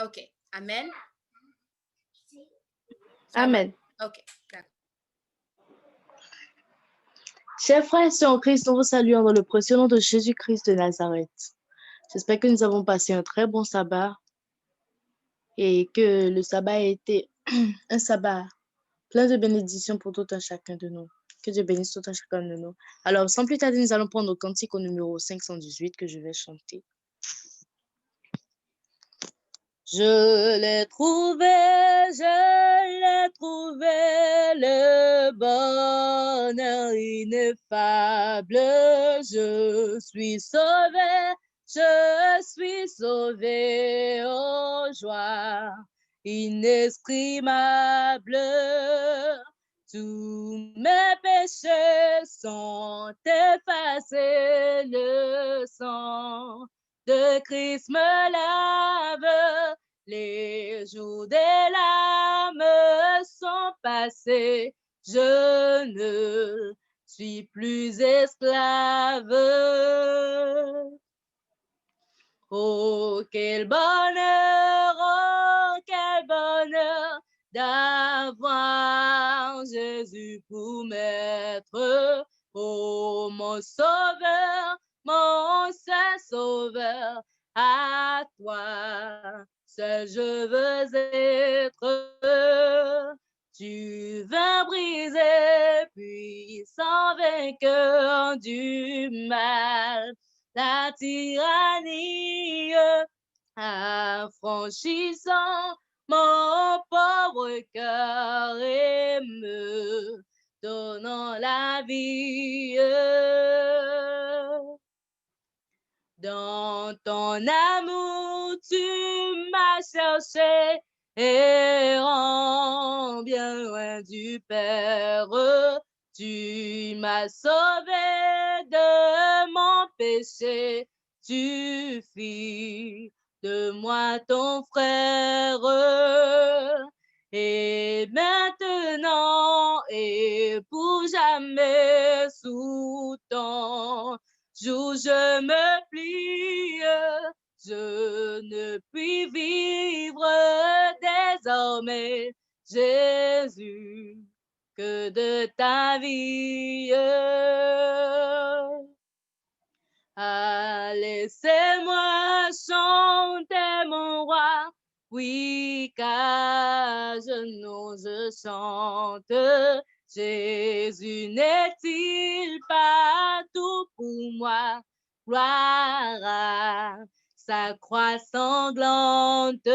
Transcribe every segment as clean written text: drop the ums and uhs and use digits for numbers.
OK. Amen. Amen. OK. Chers frères et sœurs en Christ, nous vous saluons dans le précieux nom de Jésus-Christ de Nazareth. J'espère que nous avons passé un très bon sabbat et que le sabbat a été un sabbat plein de bénédictions pour tout un chacun de nous. Que Dieu bénisse tout un chacun de nous. Alors, sans plus tarder, nous allons prendre nos cantiques au numéro 518 que je vais chanter. Je l'ai trouvé, le bonheur ineffable. Je suis sauvé, oh joie inexprimable. Tous mes péchés sont effacés, le sang de Christ me lave. Les jours des larmes sont passés, je ne suis plus esclave. Oh, quel bonheur d'avoir Jésus pour maître. Oh, mon sauveur, mon seul sauveur, à toi seul je veux être. Tu vas briser, puissant vainqueur du mal, la tyrannie, affranchissant mon pauvre cœur et me donnant la vie. Dans ton amour, tu m'as cherché, errant bien loin du Père. Tu m'as sauvé de mon péché, tu fis de moi ton frère. Et maintenant et pour jamais sous ton jour je me plie, je ne puis vivre désormais, Jésus, que de ta vie. Ah, laissez-moi chanter mon roi, oui, car je chante. Jésus n'est-il pas tout pour moi? Gloire à sa croix sanglante.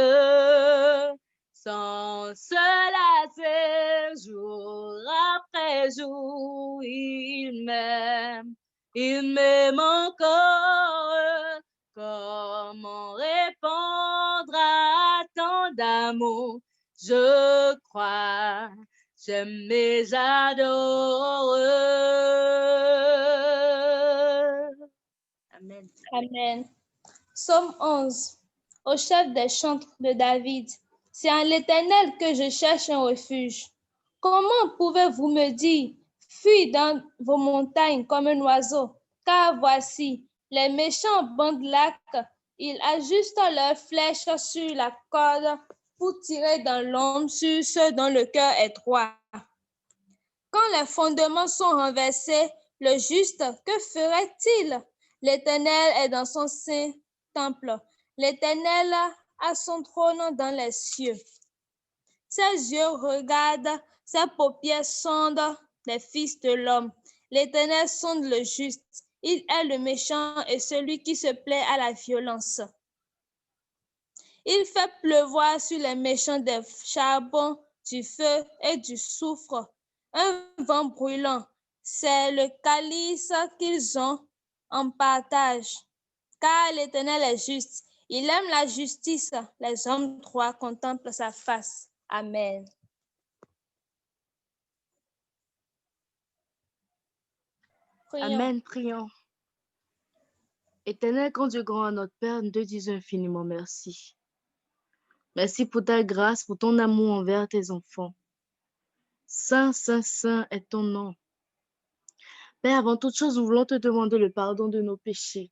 Sans se lasser, jour après jour, il m'aime encore. Comment répondre à tant d'amour? Je crois, j'aime et j'adore. Amen. Amen. Psaume 11. Au chef des chantres de David. C'est en l'Éternel que je cherche un refuge. Comment pouvez-vous me dire, fuis dans vos montagnes comme un oiseau? Car voici, les méchants bandent l'arc, ils ajustent leurs flèches sur la corde pour tirer dans l'ombre sur ceux dont le cœur est droit. Quand les fondements sont renversés, le juste, que ferait-il? L'Éternel est dans son saint temple. L'Éternel a son trône dans les cieux. Ses yeux regardent, ses paupières sondent les fils de l'homme. L'Éternel sonde le juste. Il est le méchant et celui qui se plaît à la violence. Il fait pleuvoir sur les méchants des charbons, du feu et du soufre. Un vent brûlant, c'est le calice qu'ils ont en partage. Car l'Éternel est juste, il aime la justice, les hommes droits contemplent sa face. Amen. Prions. Amen, prions. Éternel, grand Dieu grand, notre Père, nous te disons infiniment merci. Merci pour ta grâce, pour ton amour envers tes enfants. Saint, saint, saint est ton nom. Père, avant toute chose, nous voulons te demander le pardon de nos péchés.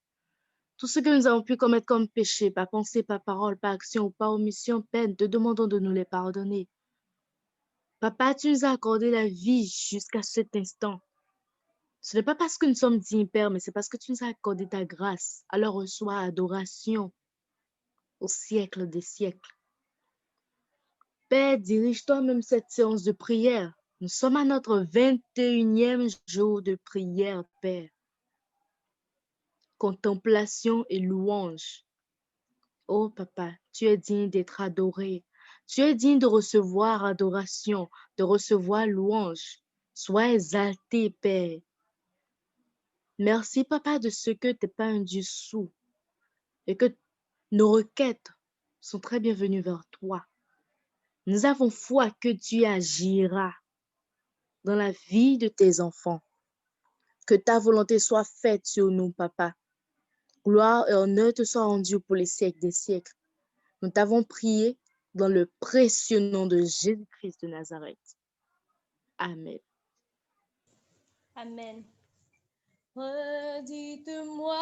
Tout ce que nous avons pu commettre comme péché, par pensée, par parole, par action ou par omission, peine, te demandons de nous les pardonner. Papa, tu nous as accordé la vie jusqu'à cet instant. Ce n'est pas parce que nous sommes dignes, Père, mais c'est parce que tu nous as accordé ta grâce. Alors reçois adoration au siècle des siècles. Père, dirige toi-même cette séance de prière. Nous sommes à notre 21e jour de prière, Père. Contemplation et louange. Oh, Papa, tu es digne d'être adoré. Tu es digne de recevoir adoration, de recevoir louange. Sois exalté, Père. Merci, Papa, de ce que tu n'es pas un Dieu sourd et que nos requêtes sont très bienvenues vers toi. Nous avons foi que Dieu agira dans la vie de tes enfants. Que ta volonté soit faite sur nous, Papa. Gloire et honneur te soient rendus pour les siècles des siècles. Nous t'avons prié dans le précieux nom de Jésus-Christ de Nazareth. Amen. Amen. Redites-moi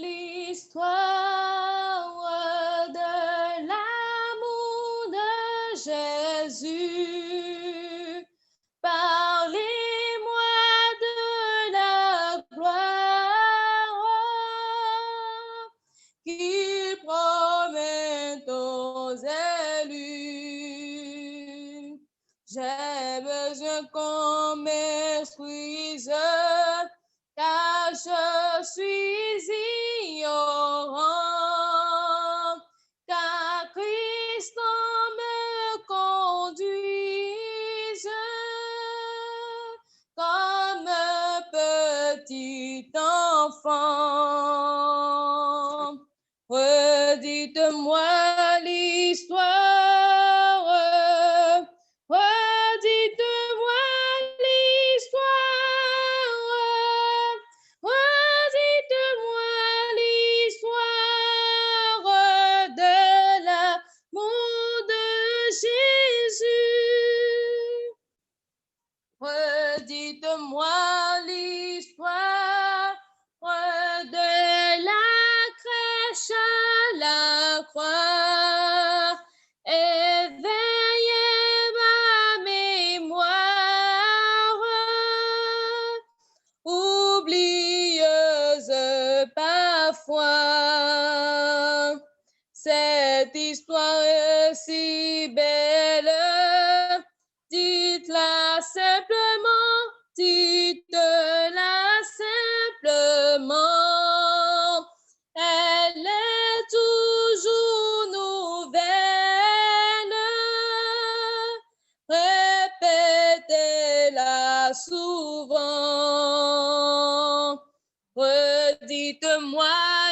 l'histoire de l'amour de Jésus. Parlez-moi de la gloire qu'il promet aux élus. J'ai besoin qu'on m'instruise, car je suis ignorant, car Christ me conduise comme un petit enfant. Redites-moi l'histoire, redites-moi l'histoire, redites-moi l'histoire de l'amour de Jésus. Redites-moi l'histoire de la crèche à la croix. Éveillez ma mémoire, oublieuse parfois. Cette histoire si belle, dites-la simplement, dites-la simplement. Elle est toujours nouvelle. Répétez-la souvent. Redites-moi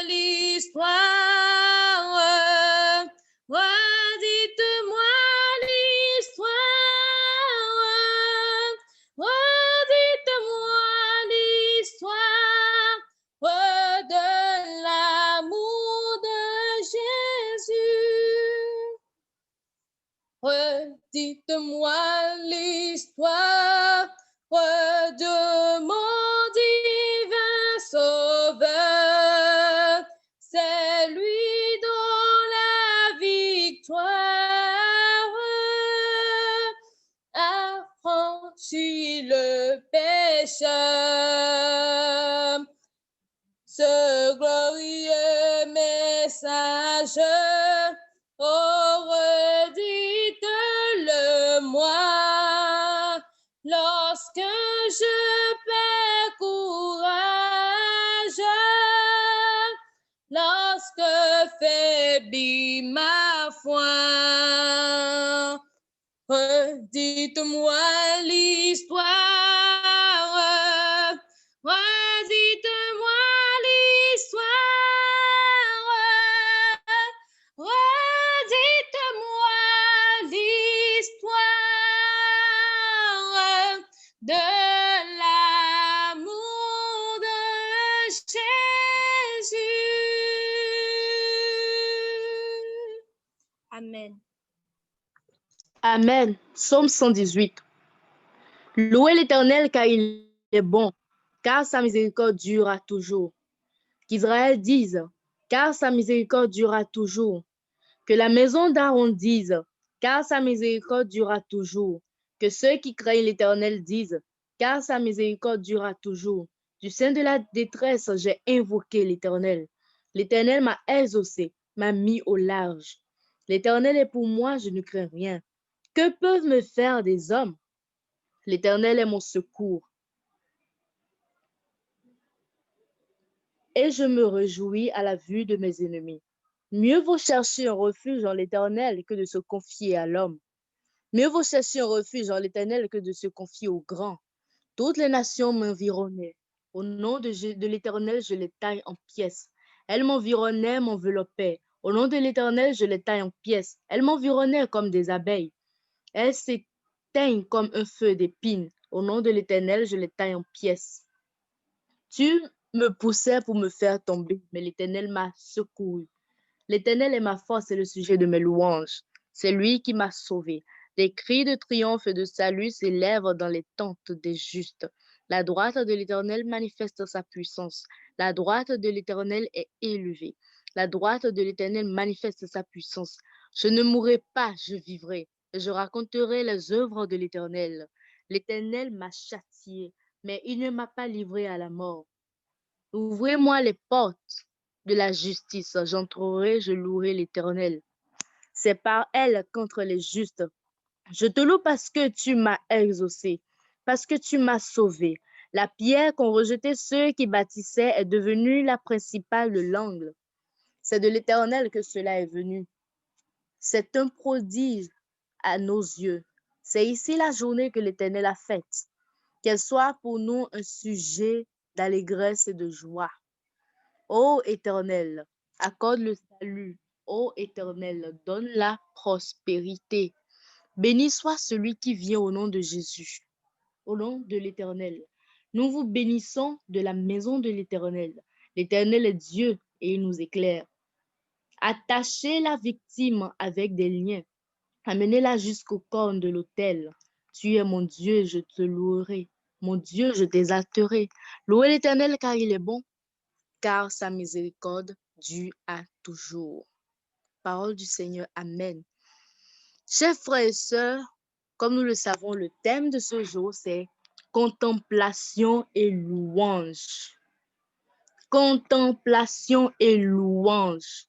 l'histoire. Redites-moi l'histoire. Redites-moi l'histoire de l'amour de Jésus. Redites-moi l'histoire de mon divin Sauveur. C'est lui dont la victoire a franchi le péché. Ce glorieux message, oh, redites-le-moi, lorsque je perds courage, lorsque faiblit ma foi. Redites-moi l'histoire, redites-moi l'histoire, redites-moi l'histoire de l'amour de Jésus. Amen. Amen. Psaume 118. Louez l'Éternel car il est bon, car sa miséricorde durera toujours. Qu'Israël dise, car sa miséricorde durera toujours. Que la maison d'Aaron dise, car sa miséricorde durera toujours. Que ceux qui craignent l'Éternel disent, car sa miséricorde durera toujours. Du sein de la détresse, j'ai invoqué l'Éternel. L'Éternel m'a exaucé, m'a mis au large. L'Éternel est pour moi, je ne crains rien. Que peuvent me faire des hommes? L'Éternel est mon secours. Et je me réjouis à la vue de mes ennemis. Mieux vaut chercher un refuge en l'Éternel que de se confier à l'homme. Mieux vaut chercher un refuge en l'Éternel que de se confier aux grands. Toutes les nations m'environnaient. Au nom de l'Éternel, je les taille en pièces. Elles m'environnaient, m'enveloppaient. Au nom de l'Éternel, je les taille en pièces. Elles m'environnaient comme des abeilles. Elles s'éteignent comme un feu d'épines. Au nom de l'Éternel, je les taille en pièces. Tu me poussais pour me faire tomber, mais l'Éternel m'a secouru. L'Éternel est ma force et le sujet de mes louanges. C'est lui qui m'a sauvé. Des cris de triomphe et de salut s'élèvent dans les tentes des justes. La droite de l'Éternel manifeste sa puissance. La droite de l'Éternel est élevée. La droite de l'Éternel manifeste sa puissance. Je ne mourrai pas, je vivrai. Et je raconterai les œuvres de l'Éternel. L'Éternel m'a châtié, mais il ne m'a pas livré à la mort. Ouvrez-moi les portes de la justice. J'entrerai, je louerai l'Éternel. C'est par elle contre les justes. Je te loue parce que tu m'as exaucé, parce que tu m'as sauvé. La pierre qu'ont rejetée ceux qui bâtissaient est devenue la principale de l'angle. C'est de l'Éternel que cela est venu. C'est un prodige à nos yeux. C'est ici la journée que l'Éternel a faite. Qu'elle soit pour nous un sujet d'allégresse et de joie. Ô Éternel, accorde le salut. Ô Éternel, donne la prospérité. Béni soit celui qui vient au nom de Jésus, au nom de l'Éternel. Nous vous bénissons de la maison de l'Éternel. L'Éternel est Dieu et il nous éclaire. Attachez la victime avec des liens. Amenez-la jusqu'au cornes de l'autel. Tu es mon Dieu, je te louerai. Mon Dieu, je t'exalterai. Louez l'Éternel car il est bon, car sa miséricorde dure à toujours. Parole du Seigneur. Amen. Chers frères et sœurs, comme nous le savons, le thème de ce jour, c'est contemplation et louange. Contemplation et louange.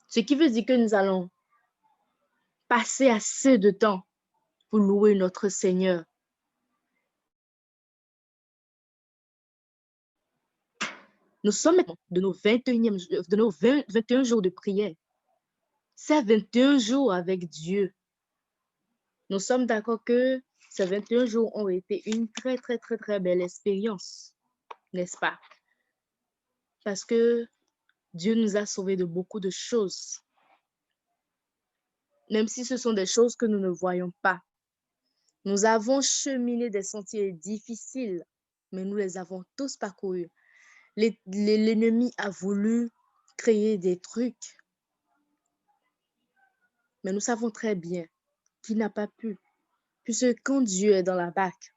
Ce qui veut dire que nous allons passer assez de temps pour louer notre Seigneur. Nous sommes de nos 21 jours de prière. C'est 21 jours avec Dieu. Nous sommes d'accord que ces 21 jours ont été une très, très, très, très belle expérience, n'est-ce pas? Parce que Dieu nous a sauvés de beaucoup de choses, même si ce sont des choses que nous ne voyons pas. Nous avons cheminé des sentiers difficiles, mais nous les avons tous parcourus. L'ennemi a voulu créer des trucs, mais nous savons très bien qu'il n'a pas pu, puisque quand Dieu est dans la barque,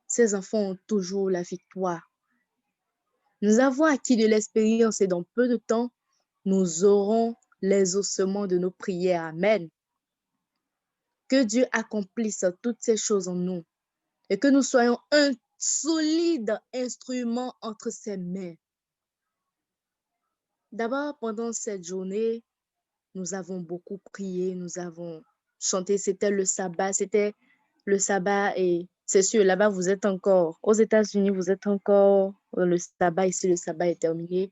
ses enfants ont toujours la victoire. Nous avons acquis de l'expérience et dans peu de temps, nous aurons les ossements de nos prières. Amen. Que Dieu accomplisse toutes ces choses en nous et que nous soyons un solide instrument entre ses mains. D'abord, pendant cette journée, nous avons beaucoup prié, nous avons chanté, c'était le sabbat et c'est sûr, là-bas, vous êtes encore, aux États-Unis, vous êtes encore le sabbat, ici, le sabbat est terminé.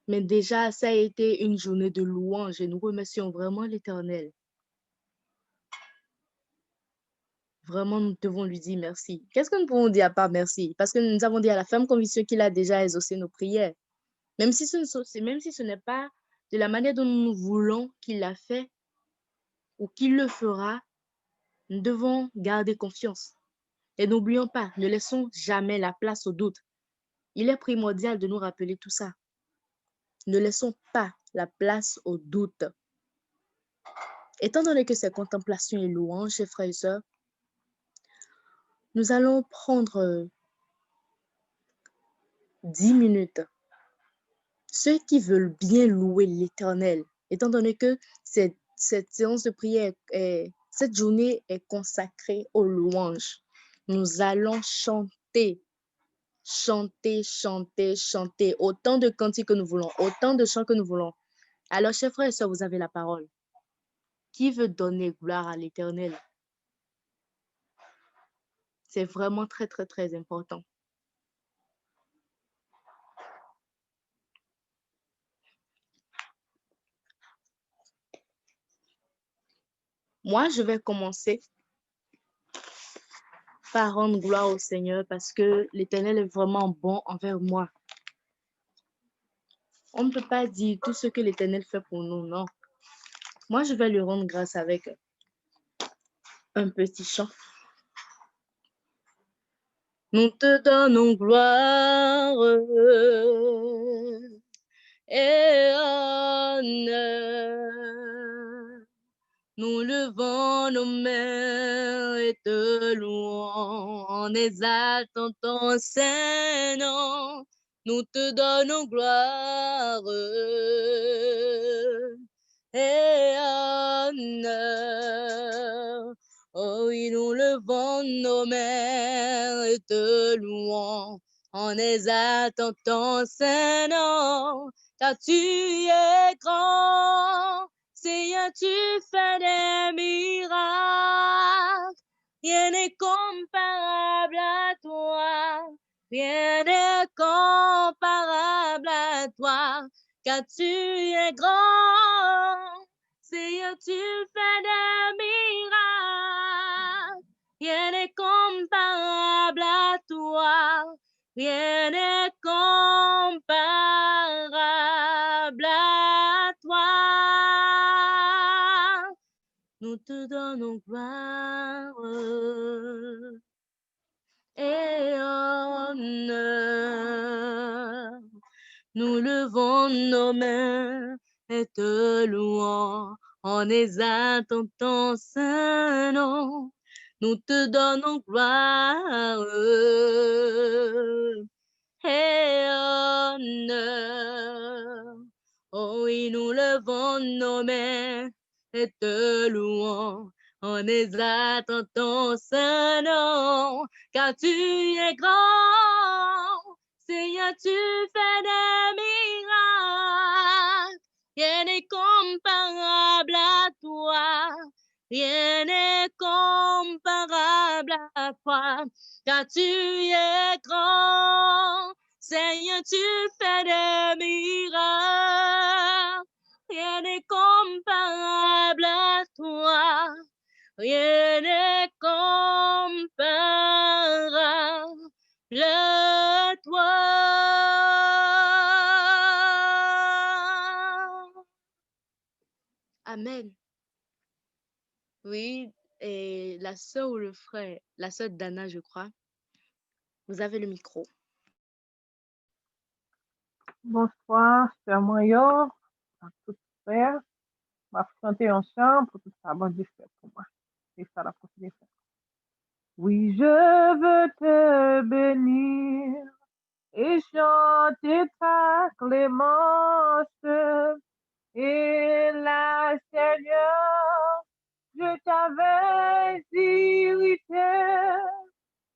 Mais déjà, ça a été une journée de louange et nous remercions vraiment l'Éternel. Vraiment, nous devons lui dire merci. Qu'est-ce que nous pouvons dire à part merci? Parce que nous avons dit à la ferme conviction qu'il a déjà exaucé nos prières. Même si ce n'est pas de la manière dont nous voulons qu'il l'a fait ou qu'il le fera, nous devons garder confiance. Et n'oublions pas, ne laissons jamais la place au doute. Il est primordial de nous rappeler tout ça. Ne laissons pas la place au doute. Étant donné que c'est contemplation et louange, chers frères et sœurs, nous allons prendre 10 minutes ceux qui veulent bien louer l'Éternel, étant donné que cette séance de prière, cette journée est consacrée aux louanges. Nous allons chanter, chanter, chanter, chanter, autant de cantiques que nous voulons, autant de chants que nous voulons. Alors, chers frères et sœurs, vous avez la parole. Qui veut donner gloire à l'Éternel? C'est vraiment très, très, très important. Moi, je vais commencer par rendre gloire au Seigneur parce que l'Éternel est vraiment bon envers moi. On ne peut pas dire tout ce que l'Éternel fait pour nous, non. Moi, je vais lui rendre grâce avec un petit chant. Nous te donnons gloire et honneur. Nous levons nos mains et te louons en exaltant ton Saint-Nom. Nous te donnons gloire et honneur. Oh oui, nous levons nos mains et te louons en exaltant ton Saint-Nom. Car tu es grand. Seigneur, tu fais des miracles, rien n'est comparable à toi, rien n'est comparable à toi, car tu es grand. Seigneur, tu fais des miracles, rien n'est comparable à toi, rien n'est comparable à toi. Nous te donnons gloire et honneur. Nous levons nos mains et te louons en exaltant ton Saint-Nom. Nous te donnons gloire et honneur. Oh oui, nous levons nos mains et te louons en exaltant ton Saint-Nom, car tu es grand. Seigneur, tu fais des miracles, rien n'est comparable à toi, rien n'est comparable à toi, car tu es grand. Seigneur, tu fais des miracles, rien n'est comparable à toi, rien n'est comparable à toi. Amen. Oui, et la sœur ou le frère, la sœur Dana, je crois, vous avez le micro. Bonsoir, c'est Mario, à tout frère. On va chanter ensemble pour tout ça, bon Dieu fait pour moi. C'est ça la prochaine fois. Oui, je veux te bénir et chanter ta clémence. Et là, Seigneur, je t'avais irrité,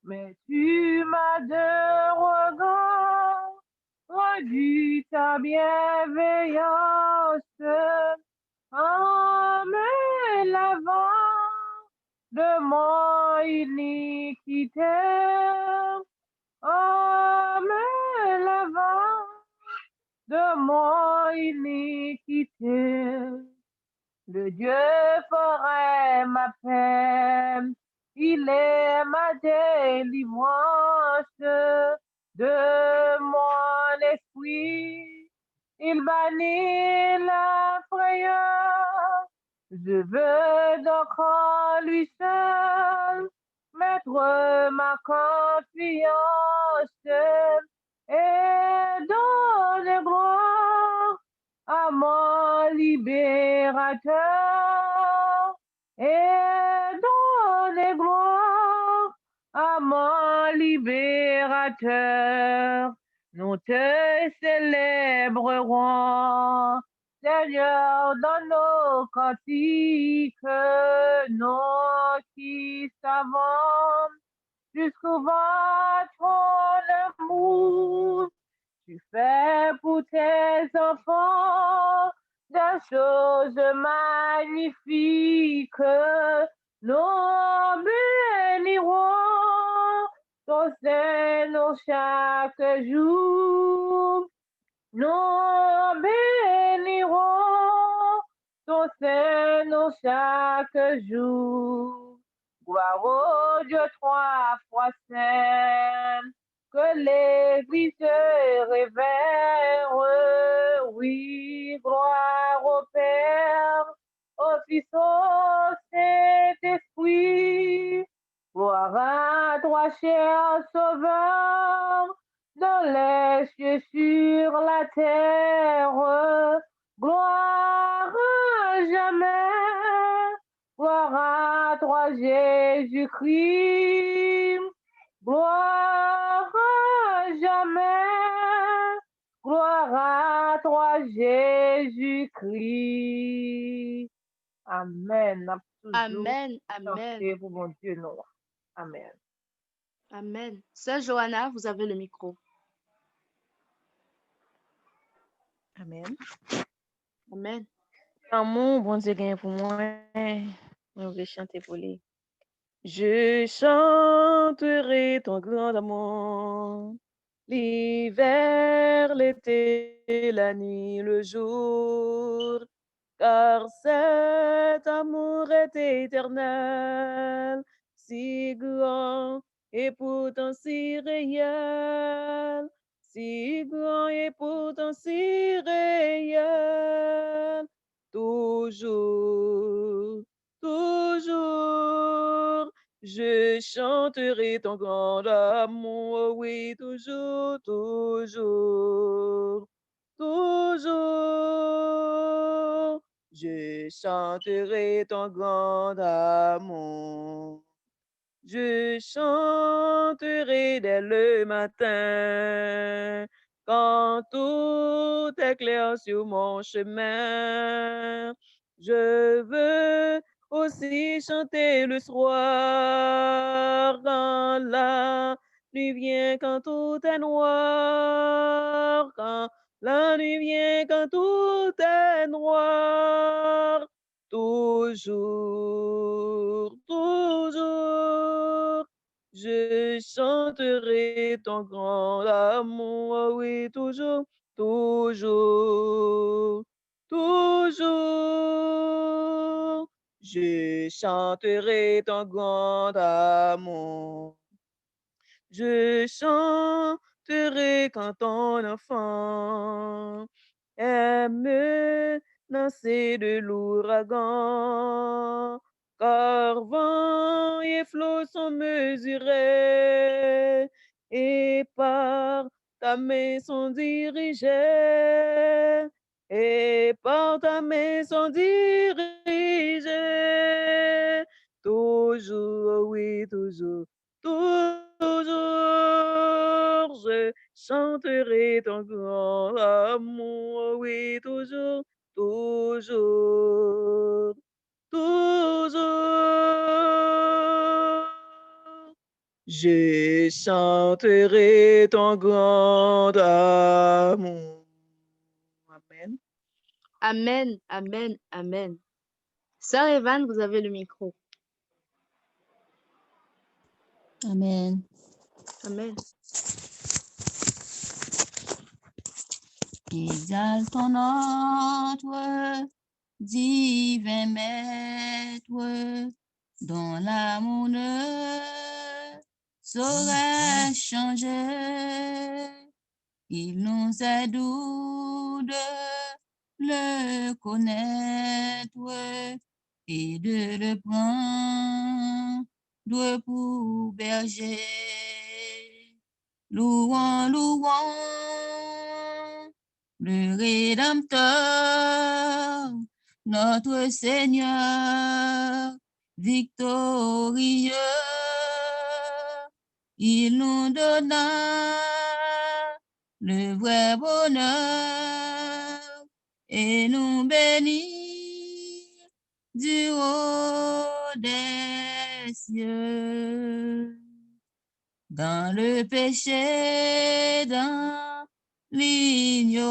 mais tu m'as de regard rendu ta bienveillance en me lavant de mon iniquité, en me lavant de mon iniquité. Le Dieu ferait ma peine, il est ma délivrance de mon esprit. Il bannit la frayeur. Je veux donc en lui seul mettre ma confiance et donner gloire à mon libérateur et donner gloire à mon libérateur. Nous te célébrerons, Seigneur, dans nos cantiques, nous qui savons jusqu'au votre amour. Tu fais pour tes enfants des choses magnifiques. Nous bénirons ton Seigneur chaque jour. Nous bénirons ton Seigneur chaque jour. Gloire au Dieu trois fois saint, que l'Église se révère. Oui, gloire au Père, au Fils, au Saint-Esprit. Gloire à toi, cher Sauveur, dans les cieux, sur la terre. Gloire à jamais. Gloire à toi, Jésus-Christ. Gloire à jamais. Gloire à toi, Jésus-Christ. Amen. N'a toujours Amen, amen, chanté pour mon Dieu noir. Amen. amen. Sœur Johanna, vous avez le micro. Amen. Amen. Amour, bon Dieu, gagne pour moi. On veut chanter pour lui. Je chanterai ton grand amour. L'hiver, l'été, la nuit, le jour. Car cet amour est éternel, si grand et pourtant si réel, si grand et pourtant si réel. Toujours, toujours, je chanterai ton grand amour, oui, toujours, toujours, toujours. Je chanterai ton grand amour. Je chanterai dès le matin, quand tout est clair sur mon chemin. Je veux aussi chanter le soir, quand la nuit vient, quand tout est noir, quand la nuit vient, quand tout est noir. Toujours, toujours, je chanterai ton grand amour, oui, toujours, toujours, toujours, je chanterai ton grand amour. Je chanterai quand ton enfant aime danser de l'ouragan, car vent et flots sont mesurés et par ta main sont dirigés, et par ta main sont dirigés. Toujours, oui, toujours, toujours, je chanterai ton grand amour, oui, toujours, toujours, toujours. Je chanterai ton grand amour. Amen. Amen, amen, amen. Sœur Evan, vous avez le micro. Amen. Amen. Exaltons notre divin Maître, dont l'amour ne saurait changer. Il nous est doux de le connaître et de le prendre pour berger. Louons, louons le Rédempteur, notre Seigneur victorieux. Il nous donna le vrai bonheur, et nous bénir du haut des cieux. Dans le péché, dans l'ignorance,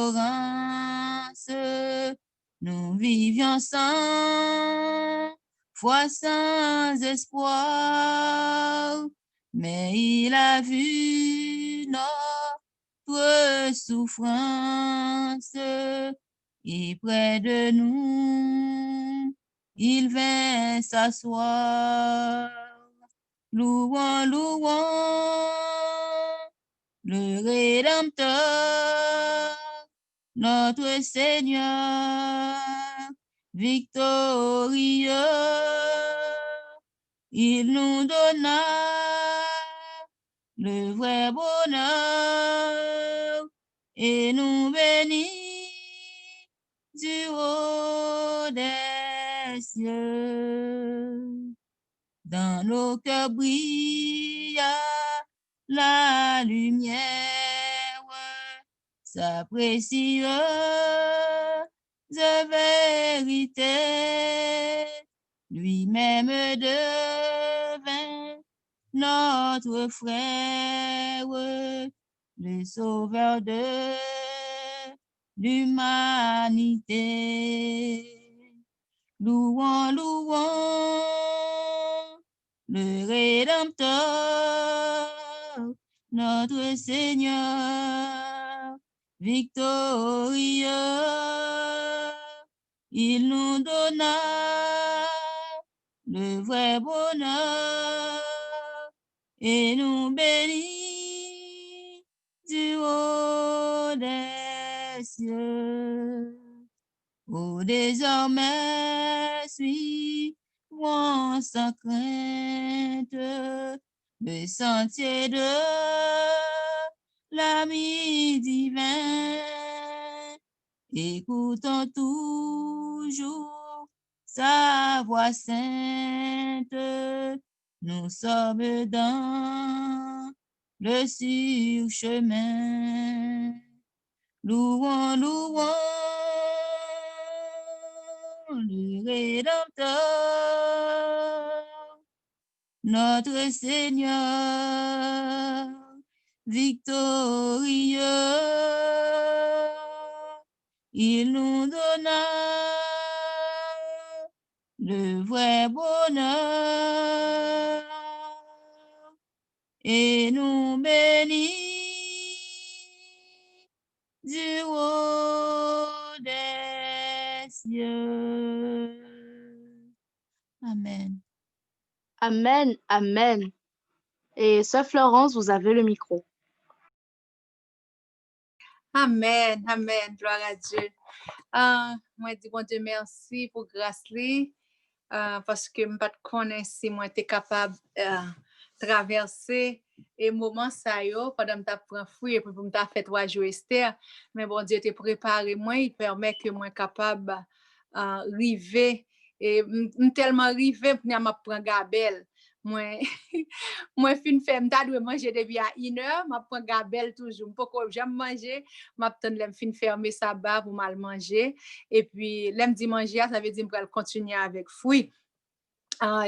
nous vivions sans foi, sans espoir, mais il a vu notre souffrance et près de nous, il vint s'asseoir. Louons, louons le Rédempteur, notre Seigneur, victorieux. Il nous donna le vrai bonheur et nous bénit du haut des cieux. Dans nos cœurs brilla la lumière, sa précieuse vérité, lui-même devint notre frère, le sauveur de l'humanité. Louons, louons le Rédempteur, notre Seigneur, victorieux. Il nous donna le vrai bonheur et nous bénit du haut des cieux. Oh, désormais, suivons sans crainte le sentier de l'ami divin. Écoutons toujours sa voix sainte. Nous sommes dans le sûr chemin. Louons, louons le Rédempteur, notre Seigneur, victorieux. Il nous donna le vrai bonheur et nous bénit du haut des cieux. Amen. Amen, amen. Et Sœur Florence, vous avez le micro. Amen, amen, gloire à Dieu. Moi, dis bon Dieu merci pour grâce li, parce que je ne connais pas si moi j'étais capable de traverser et moment ça yo pendant que je prends fruit et puis pour me faire 3 jours Esther, mais bon Dieu t'a préparé moi, il permet que moi capable arriver et tellement arriver pour me prendre Gabel. Moi moi fin faire m'ta doit manger depuis à 1h, m'a prend Gabel toujours pourquoi j'aime manger, m'a attendre l'aime fin fermer sabbat pour mal manger et puis l'aime dit manger ça veut dire me continuer avec fruit.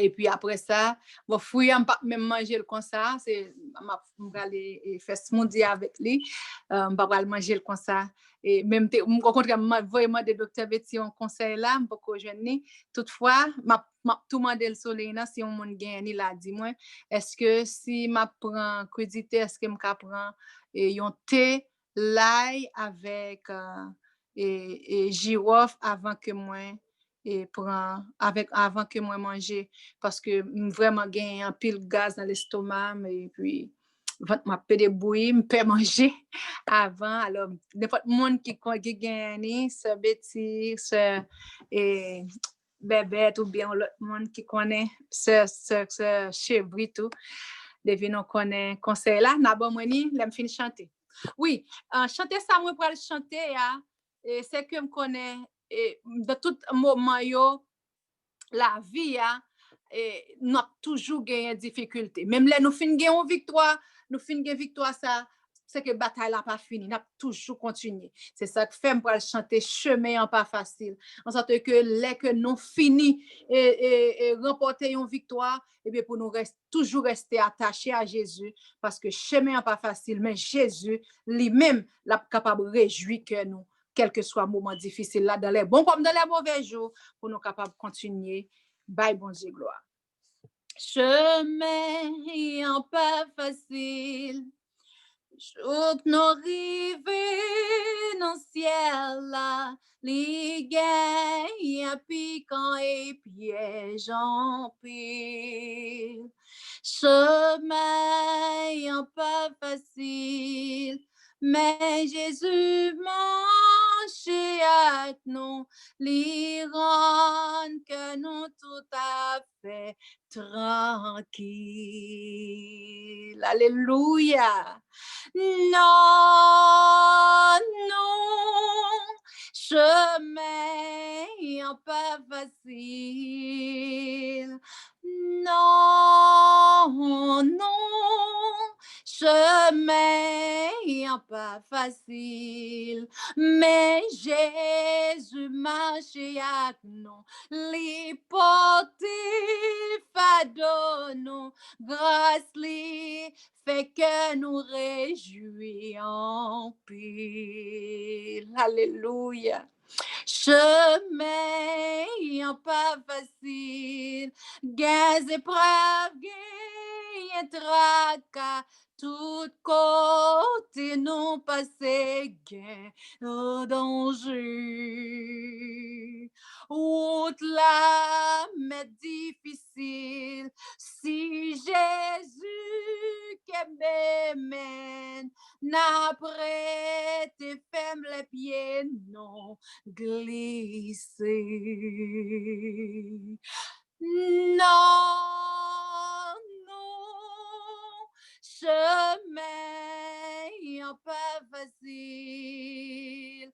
Et puis après ça, bon fruit on pas même manger le comme ça, c'est m'a aller faire smoothie avec lui, on pas manger le comme ça et même au contraire vraiment des docteur Betty un conseil là pour que je ne toutefois m'a tout demander le soleil là si on monde gagne là dis-moi est-ce que si m'a prend crudité est-ce que m'ka prend et un thé l'ail avec et girofle avant que moi et prend avec avant que moi manger parce que vraiment gagne un pile gaz dans l'estomac et puis ventre m'a pédé bouillir me peut manger avant alors n'importe monde qui gagne ce Betty ce et bébé ou bien l'autre monde qui connaît ce chevri tout devine on connaît conseil là n'a bon moi ni l'aime fin chanter oui chanter ça moi pour chanter et c'est que me connaît et de tout moment yo la vie et nous toujours gagné difficulté même là nous fin gagner victoire nous fin gagner victoire ça c'est que bataille n'a pas fini, n'a toujours continué. C'est ça que fait pour chanter chemin en pas facile. En sorte que les que nous fini et remporter une victoire, et bien pour nous toujours rester attachés à Jésus, parce que chemin en pas facile, mais Jésus lui-même l'a capable de réjouir que nous, quel que soit le moment difficile là, dans les bons comme dans les mauvais jours, pour nous capables de continuer. Bye, bon Dieu, gloire. Chemin en pas facile, jour que nous rivons dans le ciel là, les gains piquants et pièges en pile. Chemin en pas facile, mais Jésus marche avec nous, les rend que nous tout à fait tranquille. Alléluia. Non, non, chemin pas facile. Non, non, chemin pas facile. Mais Jésus marche avec nous, les porter fado nous, grâce li fait que nous réjouissons pile. Alléluia. Chemin pas facile, gaz épreuves, gain tracas, tout côté nous passer gain au danger. Route là, mais difficile, si Jésus qui m'aime, n'après tes femmes les pieds non glisser. Non, non, chemin pas facile.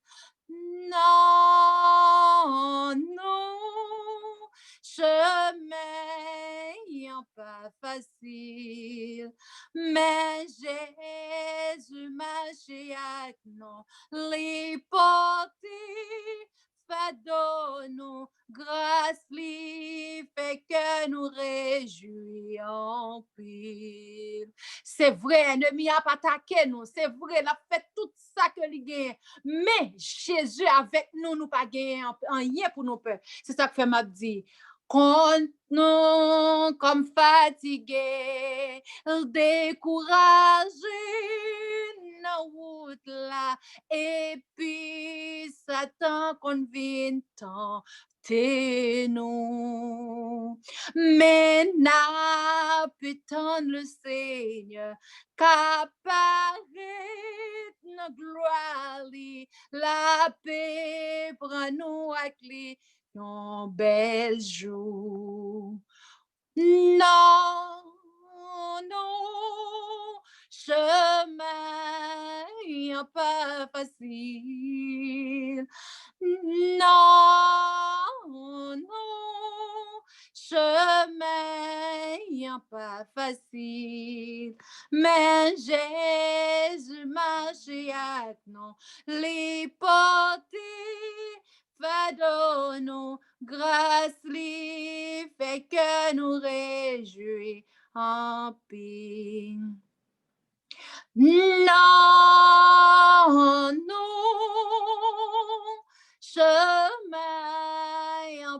Non, non, chemin pas facile. Mais Jésus marche avec nous, les porter fado nous, grâce li fait que nous réjouissons pile. C'est vrai, ennemi a pas attaqué nous, c'est vrai, il a fait tout ça que lui gagne. Mais Jésus avec nous, nous pas gagné rien pour nos peurs. C'est ça que fait m'a dit. Quand nous comme fatigués, découragés, nos route là, et puis Satan qu'on vient tenter nous. Mais n'a putain le Seigneur, qu'apparaît notre gloire, la paix prend nous avec lui. Un bel jour. Non, non, chemin pas facile. Non, non, chemin pas facile. Mais Jésus marche avec nous, les porter fado nous, grâce li fait que nous réjouis en paix. Non, non, chemin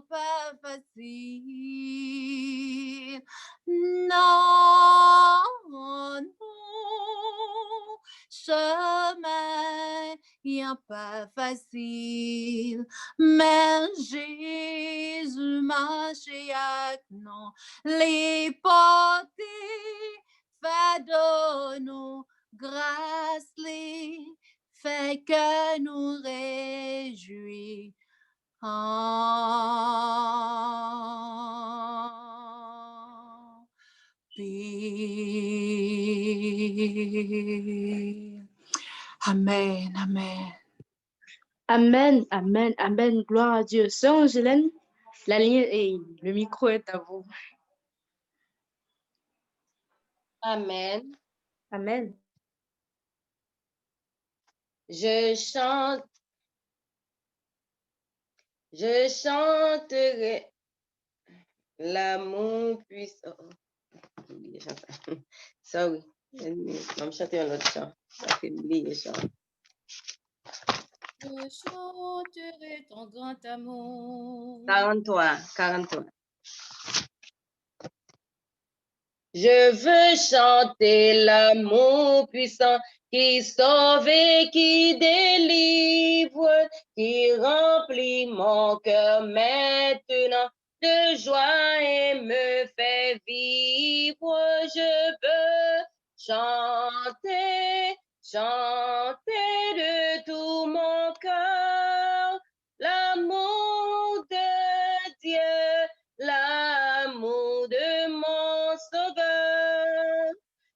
pas facile. Non, non, chemin pas facile. Mais Jésus marche avec nous, les porter fado nous, grâce les fait que nous réjouis en paix. Amen, amen. Amen, amen, amen. Gloire à Dieu. Sœur Angelaine, la ligne et le micro est à vous. Amen. Amen. Je chanterai l'amour puissant. Sorry. Je vais chanter un autre chant. Ça fait oublier chant. Je chanterai ton grand amour. 43. Je veux chanter l'amour puissant qui sauve et qui délivre, qui remplit mon cœur maintenant de joie et me fait vivre. Je veux chanter, chanter de tout mon cœur l'amour de Dieu, l'amour de mon Sauveur.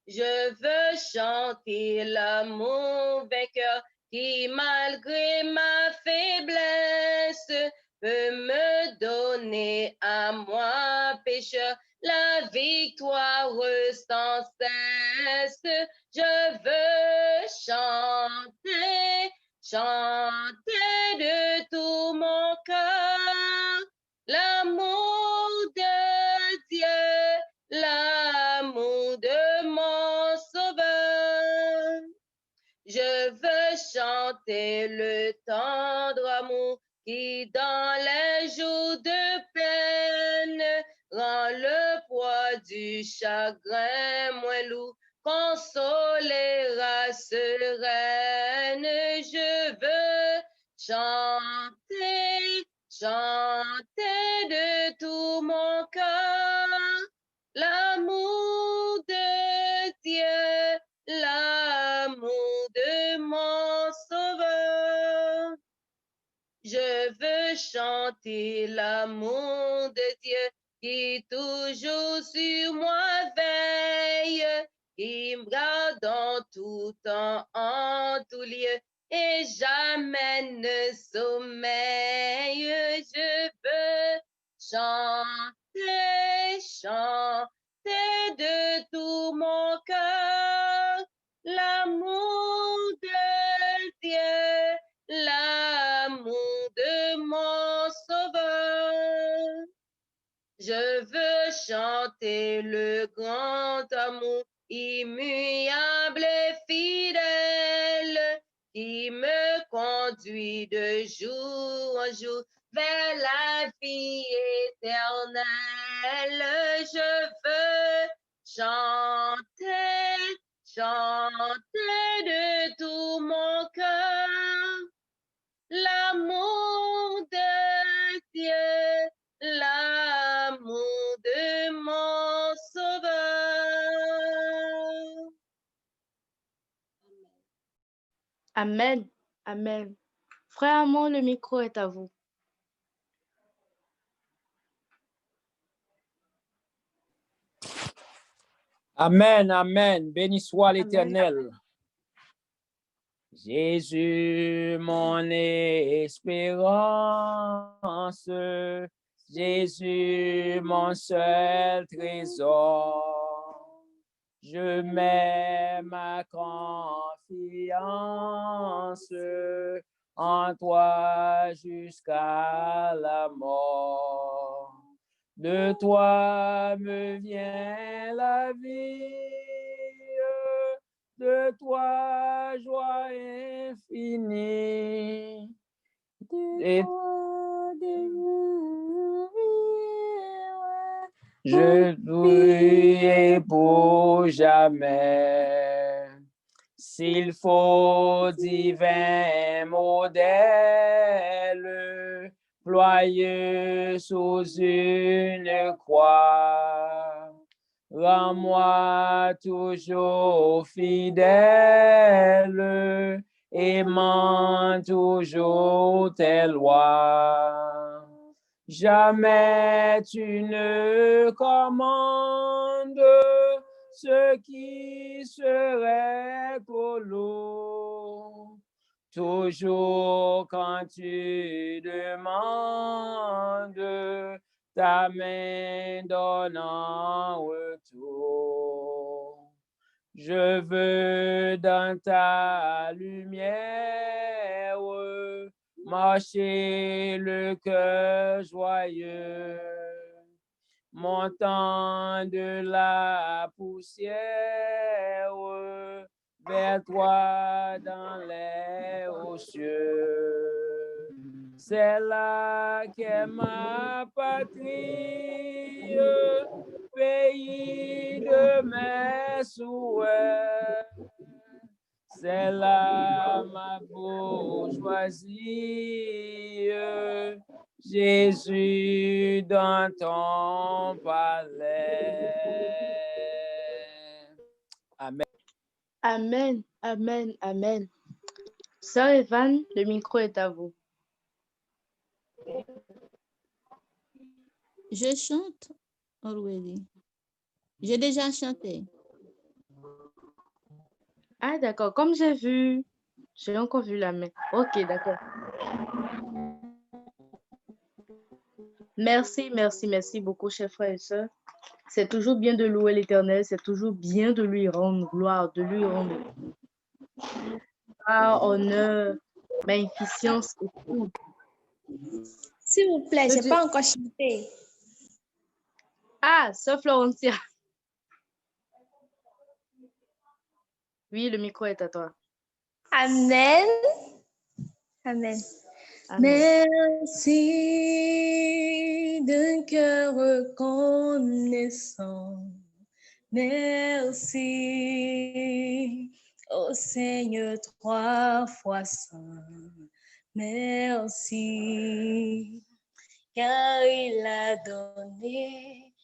Je veux chanter l'amour vainqueur qui, malgré ma faiblesse, peut me donner à moi, pécheur, la victoire sans cesse. Je veux chanter, chanter de tout mon cœur l'amour de Dieu, l'amour de mon Sauveur. Je veux chanter le tendre amour qui, dans les jours de peine, rend le poids du chagrin moins lourd, consolera sereine. Je veux chanter, chanter de tout mon cœur l'amour de Dieu, l'amour de mon Sauveur. Je veux chanter l'amour de Dieu qui toujours sur moi veille, qui me garde en tout temps, en tout lieu, et jamais ne sommeille. Je veux chanter, chanter de tout mon cœur l'amour de Dieu, l'amour de mon Sauveur. Je veux chanter le grand amour immuable et fidèle qui me conduit de jour en jour vers la vie éternelle. Je veux chanter, chanter de tout mon cœur l'amour de Dieu, l'amour de mon Sauveur. Amen. Amen. Frère Amon, le micro est à vous. Amen, amen. Béni soit Amen. l'Éternel. Jésus, mon espérance. Jésus, mon seul trésor. Je mets ma confiance en toi jusqu'à la mort. De toi me vient la vie, de toi joie infinie. Et je prie pour jamais. S'il faut divin modèle, ployeux sous une croix, rends-moi toujours fidèle, aimant toujours tes lois. Jamais tu ne commandes ce qui serait trop lourd. Toujours quand tu demandes, ta main donne en retour. Je veux dans ta lumière marcher le cœur joyeux, montant de la poussière vers toi dans les hauts cieux. C'est là qu'est ma patrie, pays de mes souhaits. C'est là ma bourgeoisie, Jésus dans ton palais. Amen. Amen, amen, amen. Sœur Evan, le micro est à vous. Je chante already. J'ai déjà chanté. Ah, d'accord. Comme j'ai encore vu la main. Ok, d'accord. Merci, merci, merci beaucoup, chers frères et sœurs. C'est toujours bien de louer l'Éternel, c'est toujours bien de lui rendre gloire, de lui rendre honneur, magnificence et tout. S'il vous plaît, Que je n'ai Dieu- pas encore chanté. Ah, sœur Florentia. Oui, le micro est à toi. Amen. Amen. Amen. Merci d'un cœur reconnaissant. Merci, ô Seigneur, 3 fois saint. Merci, car il a donné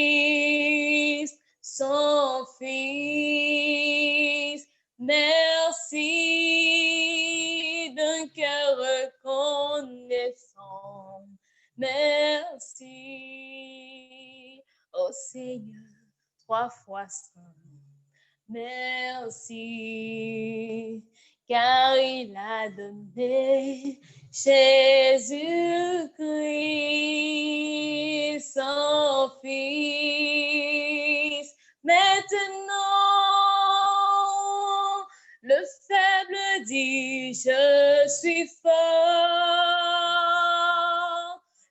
Jésus-Christ, son Fils. Merci d'un cœur reconnaissant. Merci, ô Seigneur, 3 fois saint. Merci, car il a donné Jésus-Christ, son Fils. Maintenant, le faible dit, je suis fort.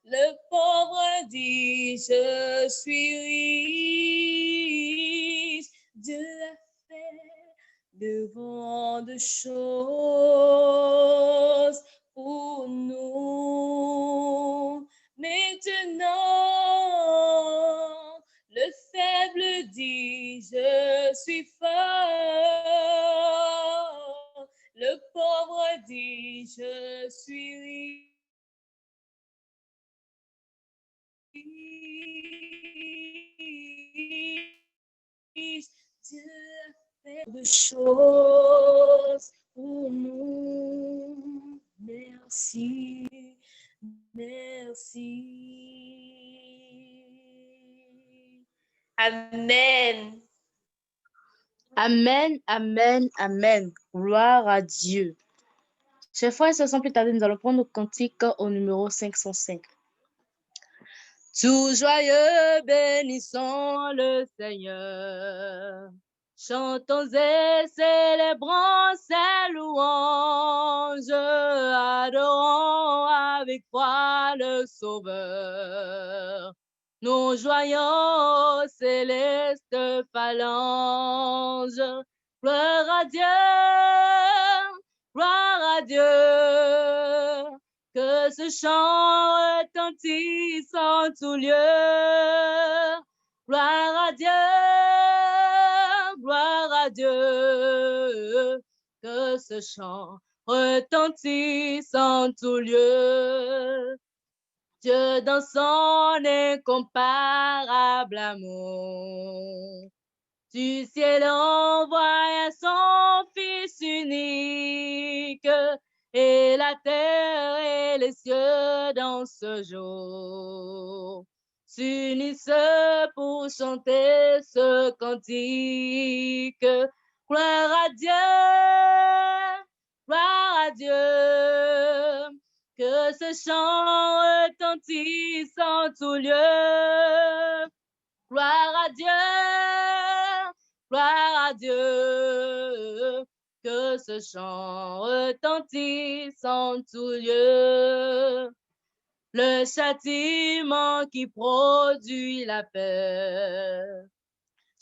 Le pauvre dit, je suis riche. Dieu a fait de grandes choses pour nous. Maintenant, le faible dit, je suis fort. Le pauvre dit, je suis riche. Dieu a fait de choses pour nous. Merci, merci. Amen. Amen, amen, amen. Gloire à Dieu. Chers frères et sœurs, sans plus tarder, nous allons prendre le cantique au numéro 505. Tout joyeux, bénissons le Seigneur. Chantons et célébrons ses louanges, adorons avec foi le Sauveur. Nous joyons célestes phalanges. Gloire à Dieu, gloire à Dieu. Que ce chant retentisse en tout lieu. Gloire à Dieu, gloire à Dieu. Que ce chant retentisse en tout lieu. Dieu dans son incomparable amour, du ciel envoie son Fils unique, et la terre et les cieux dans ce jour s'unissent pour chanter ce cantique. Gloire à Dieu, gloire à Dieu. Que ce chant retentisse en tout lieu. Gloire à Dieu, gloire à Dieu. que ce chant retentisse en tout lieu. Le châtiment qui produit la paix.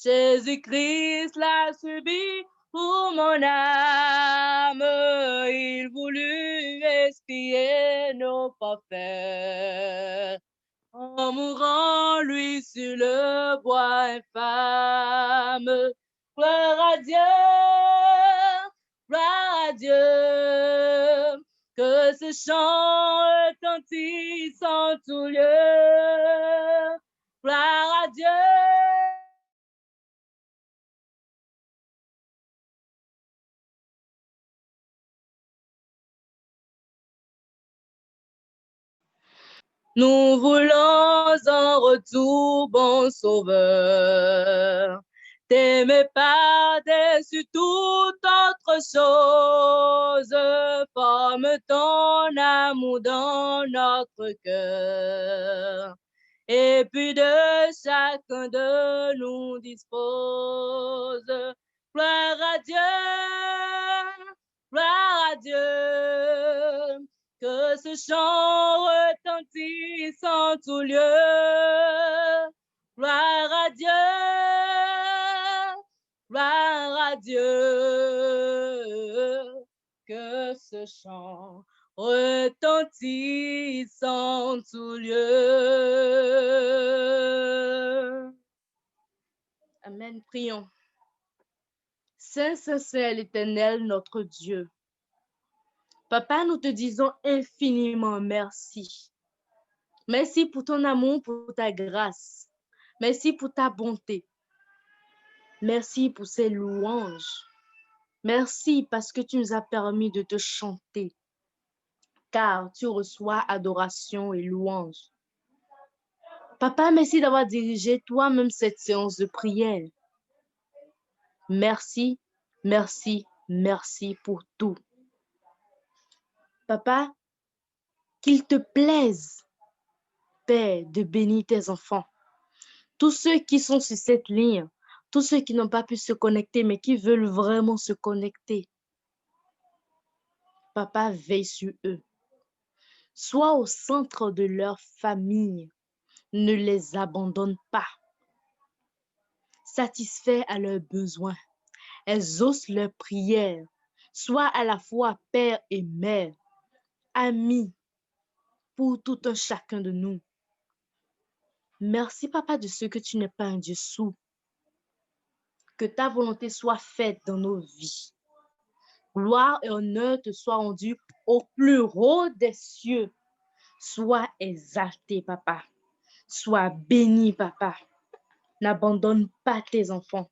Jésus-Christ l'a subi pour mon âme. Il voulut expier nos parfaits. En mourant, lui, sur le bois infâme. Gloire à Dieu, gloire à Dieu. Que ce chant retentisse en tout lieu. Gloire à Dieu. Nous voulons en retour, bon Sauveur, t'aimer par-dessus toute autre chose. Forme ton amour dans notre cœur. Et puis de chacun de nous dispose. Gloire à Dieu, gloire à Dieu. Que ce chant retentisse en tout lieu. Gloire à Dieu, gloire à Dieu. Que ce chant retentisse en tout lieu. Amen, prions. Saint, Saint, l'Éternel, notre Dieu. Papa, nous te disons infiniment merci. Merci pour ton amour, pour ta grâce. Merci pour ta bonté. Merci pour ces louanges. Merci parce que tu nous as permis de te chanter, car tu reçois adoration et louange. Papa, merci d'avoir dirigé toi-même cette séance de prière. Merci, merci, merci pour tout. Papa, qu'il te plaise, Père, de bénir tes enfants. Tous ceux qui sont sur cette ligne, tous ceux qui n'ont pas pu se connecter, mais qui veulent vraiment se connecter. Papa, veille sur eux. Sois au centre de leur famille. Ne les abandonne pas. Satisfais à leurs besoins. Exauce leurs prières. Sois à la fois père et mère, ami pour tout un chacun de nous. Merci, Papa, de ce que tu n'es pas un Dieu sourd. Que ta volonté soit faite dans nos vies. Gloire et honneur te soient rendus au plus haut des cieux. Sois exalté, Papa. Sois béni, Papa. N'abandonne pas tes enfants.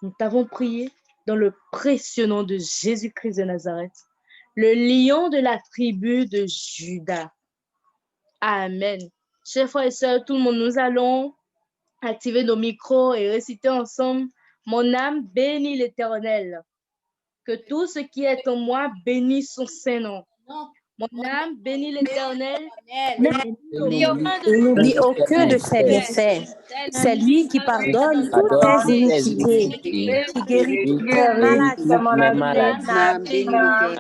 Nous t'avons prié dans le précieux nom de Jésus-Christ de Nazareth, le lion de la tribu de Juda. Amen. Chers frères et sœurs, tout le monde, nous allons activer nos micros et réciter ensemble. Mon âme bénit l'Éternel. Que tout ce qui est en moi bénisse son Saint-Nom. Mon âme bénit l'Éternel. Et n'oublie aucun de ses bienfaits. C'est lui qui pardonne toutes tes iniquités, qui guérit toutes tes maladies. Âme bénit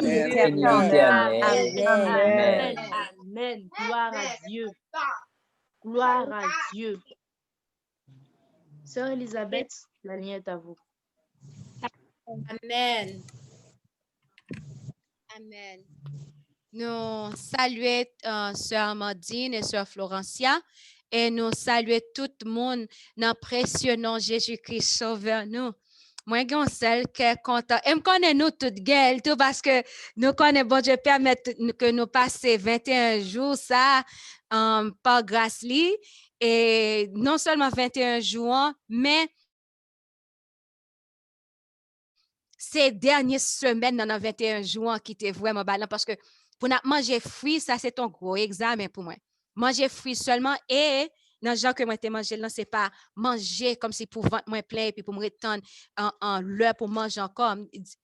l'Éternel. Amen. Amen. Gloire à Dieu. Gloire à Dieu. Sœur Elisabeth, la ligne est à vous. Amen. Amen. Nous saluons Sœur Amandine et Sœur Florencia et nous saluons tout le monde dans le précieux nom Jésus-Christ Sauveur nous. Moi, je suis celle qui est content. Et je connais nous toutes gueules, tout parce que nous connaissons, bon Dieu, permettre que nous passions 21 jours, ça, par grâce li. Et non seulement 21 jours, mais ces dernières semaines dans les 21 jours qui étaient vraiment ballant parce que pour manger fruit, ça c'est un gros examen pour moi. Manger fruit seulement et dans le genre que moi t'ai mangé là, c'est pas manger comme si pour vendre moins plein et puis pour me retendre en l'heure pour manger encore.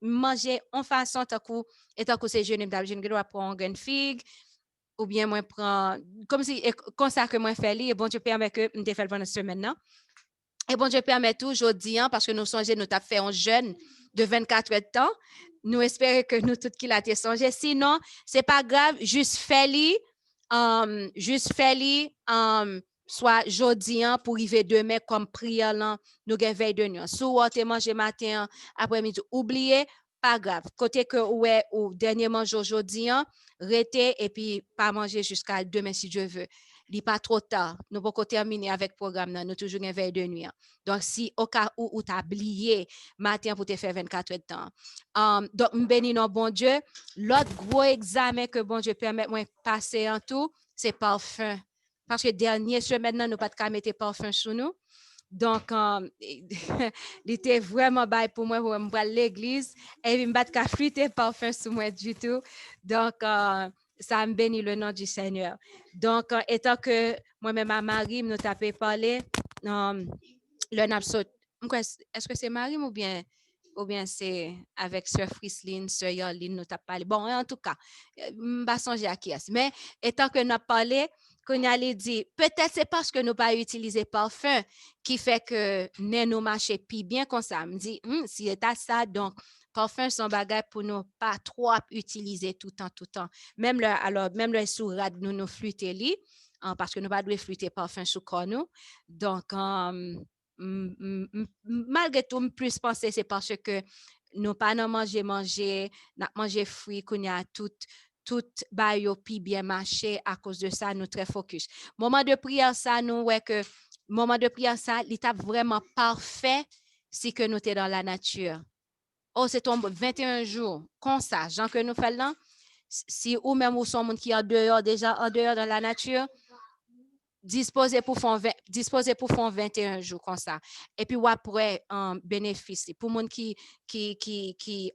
Manger en façon tant que c'est jeune, je ne dois prendre une figue ou bien moi prendre comme si comme ça que moi fait li et bon Dieu permet que me fait pendant cette semaine là. Et bon Dieu permet tout aujourd'hui parce que nous songeons nous t'a fait un jeûne de 24 heures de temps. Nous espérons que nous toutes qui l'a songé. Sinon, c'est pas grave, juste fais-le, soit jeudi pour arriver demain comme prière là, nous avons veille de nuit. Si vous avez mangé matin, après-midi, oubliez, pas grave. Côté que ouais, ou dernier manger aujourd'hui, restez et puis pas manger jusqu'à demain si Dieu veut. Il n'est pas trop tard. Nous pouvons terminer avec le programme. Nous toujours une veille de nuit. Donc, si au cas où tu as oublié matin pour te faire 24 heures de temps. Donc, je bénis notre bon Dieu. L'autre gros examen que bon Dieu permet de passer en tout, c'est parfum. Parce que dernière semaine, nous n'avons pas de mettre parfum sur nous. Donc, il était vraiment bail pour moi pour me l'église et je ne pas de friter parfum sur moi du tout. Donc, ça me bénit le nom du Seigneur. Donc, étant que moi-même à Marie, nous t'avons parlé, le napsot, est-ce que c'est Marie ou bien c'est avec Sœur Frislin, Sœur Yoline, nous t'avons parlé. Bon, en tout cas, je ne vais pas songer à qui est. Mais étant que nous avons parlé, qu'on allait dire, peut-être c'est parce que nous pas utilisé parfum qui fait que nous marchons plus bien comme ça. Me dit, si c'est ça, donc parfum sont bagage pour nous pas trop utiliser tout le temps. Même le sourad nous flûter li, parce que nous pas doit flûter parfum sous corps nous. Donc malgré tout, plus penser c'est parce que nous pas manger fruits qu'on y a tout bayo pi bien marché à cause de ça nous très focus. Moment de prière ça nous ouais que moment de prière ça l'état vraiment parfait si que nous t'es dans la nature. Oh c'est tombe 21 jours comme ça Jean que nous fait là si ou même ou son monde qui est déjà en dehors dans la nature disposer pour faire 21 jours comme ça et puis ou après un bénéfice pour monde qui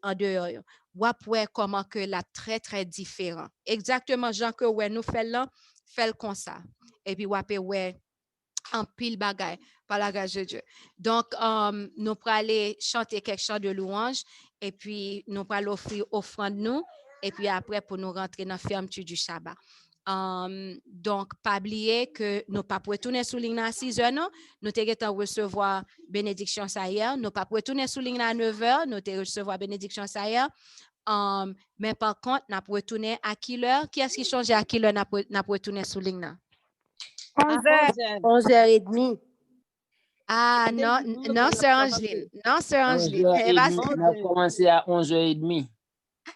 en dehors ou après comment que la très très différent exactement Jean que ouais nous fait là fait comme ça et puis ou après ouais en pile bagaille par la grâce de Dieu. Donc nous pour aller chanter quelques chants de louange et puis nous pour offrir offrande nous et puis après pour nous rentrer dans la fermeture du Shabbat. Donc, pas oublier que nous pas pour retourner sous ligne à 6 heures, nous t'es recevoir bénédiction ça hier, nous pas pour retourner sous ligne à 9 heures, nous t'es recevoir bénédiction ça hier. Mais par contre, nous pour retourner à quelle heure? Qui est-ce qui change à quelle heure nous pour retourner sous ligne là? 11h30. Ah non, Sœur Angeline. Non, Sœur Angeline. 11h30, on a commencé à 11h30.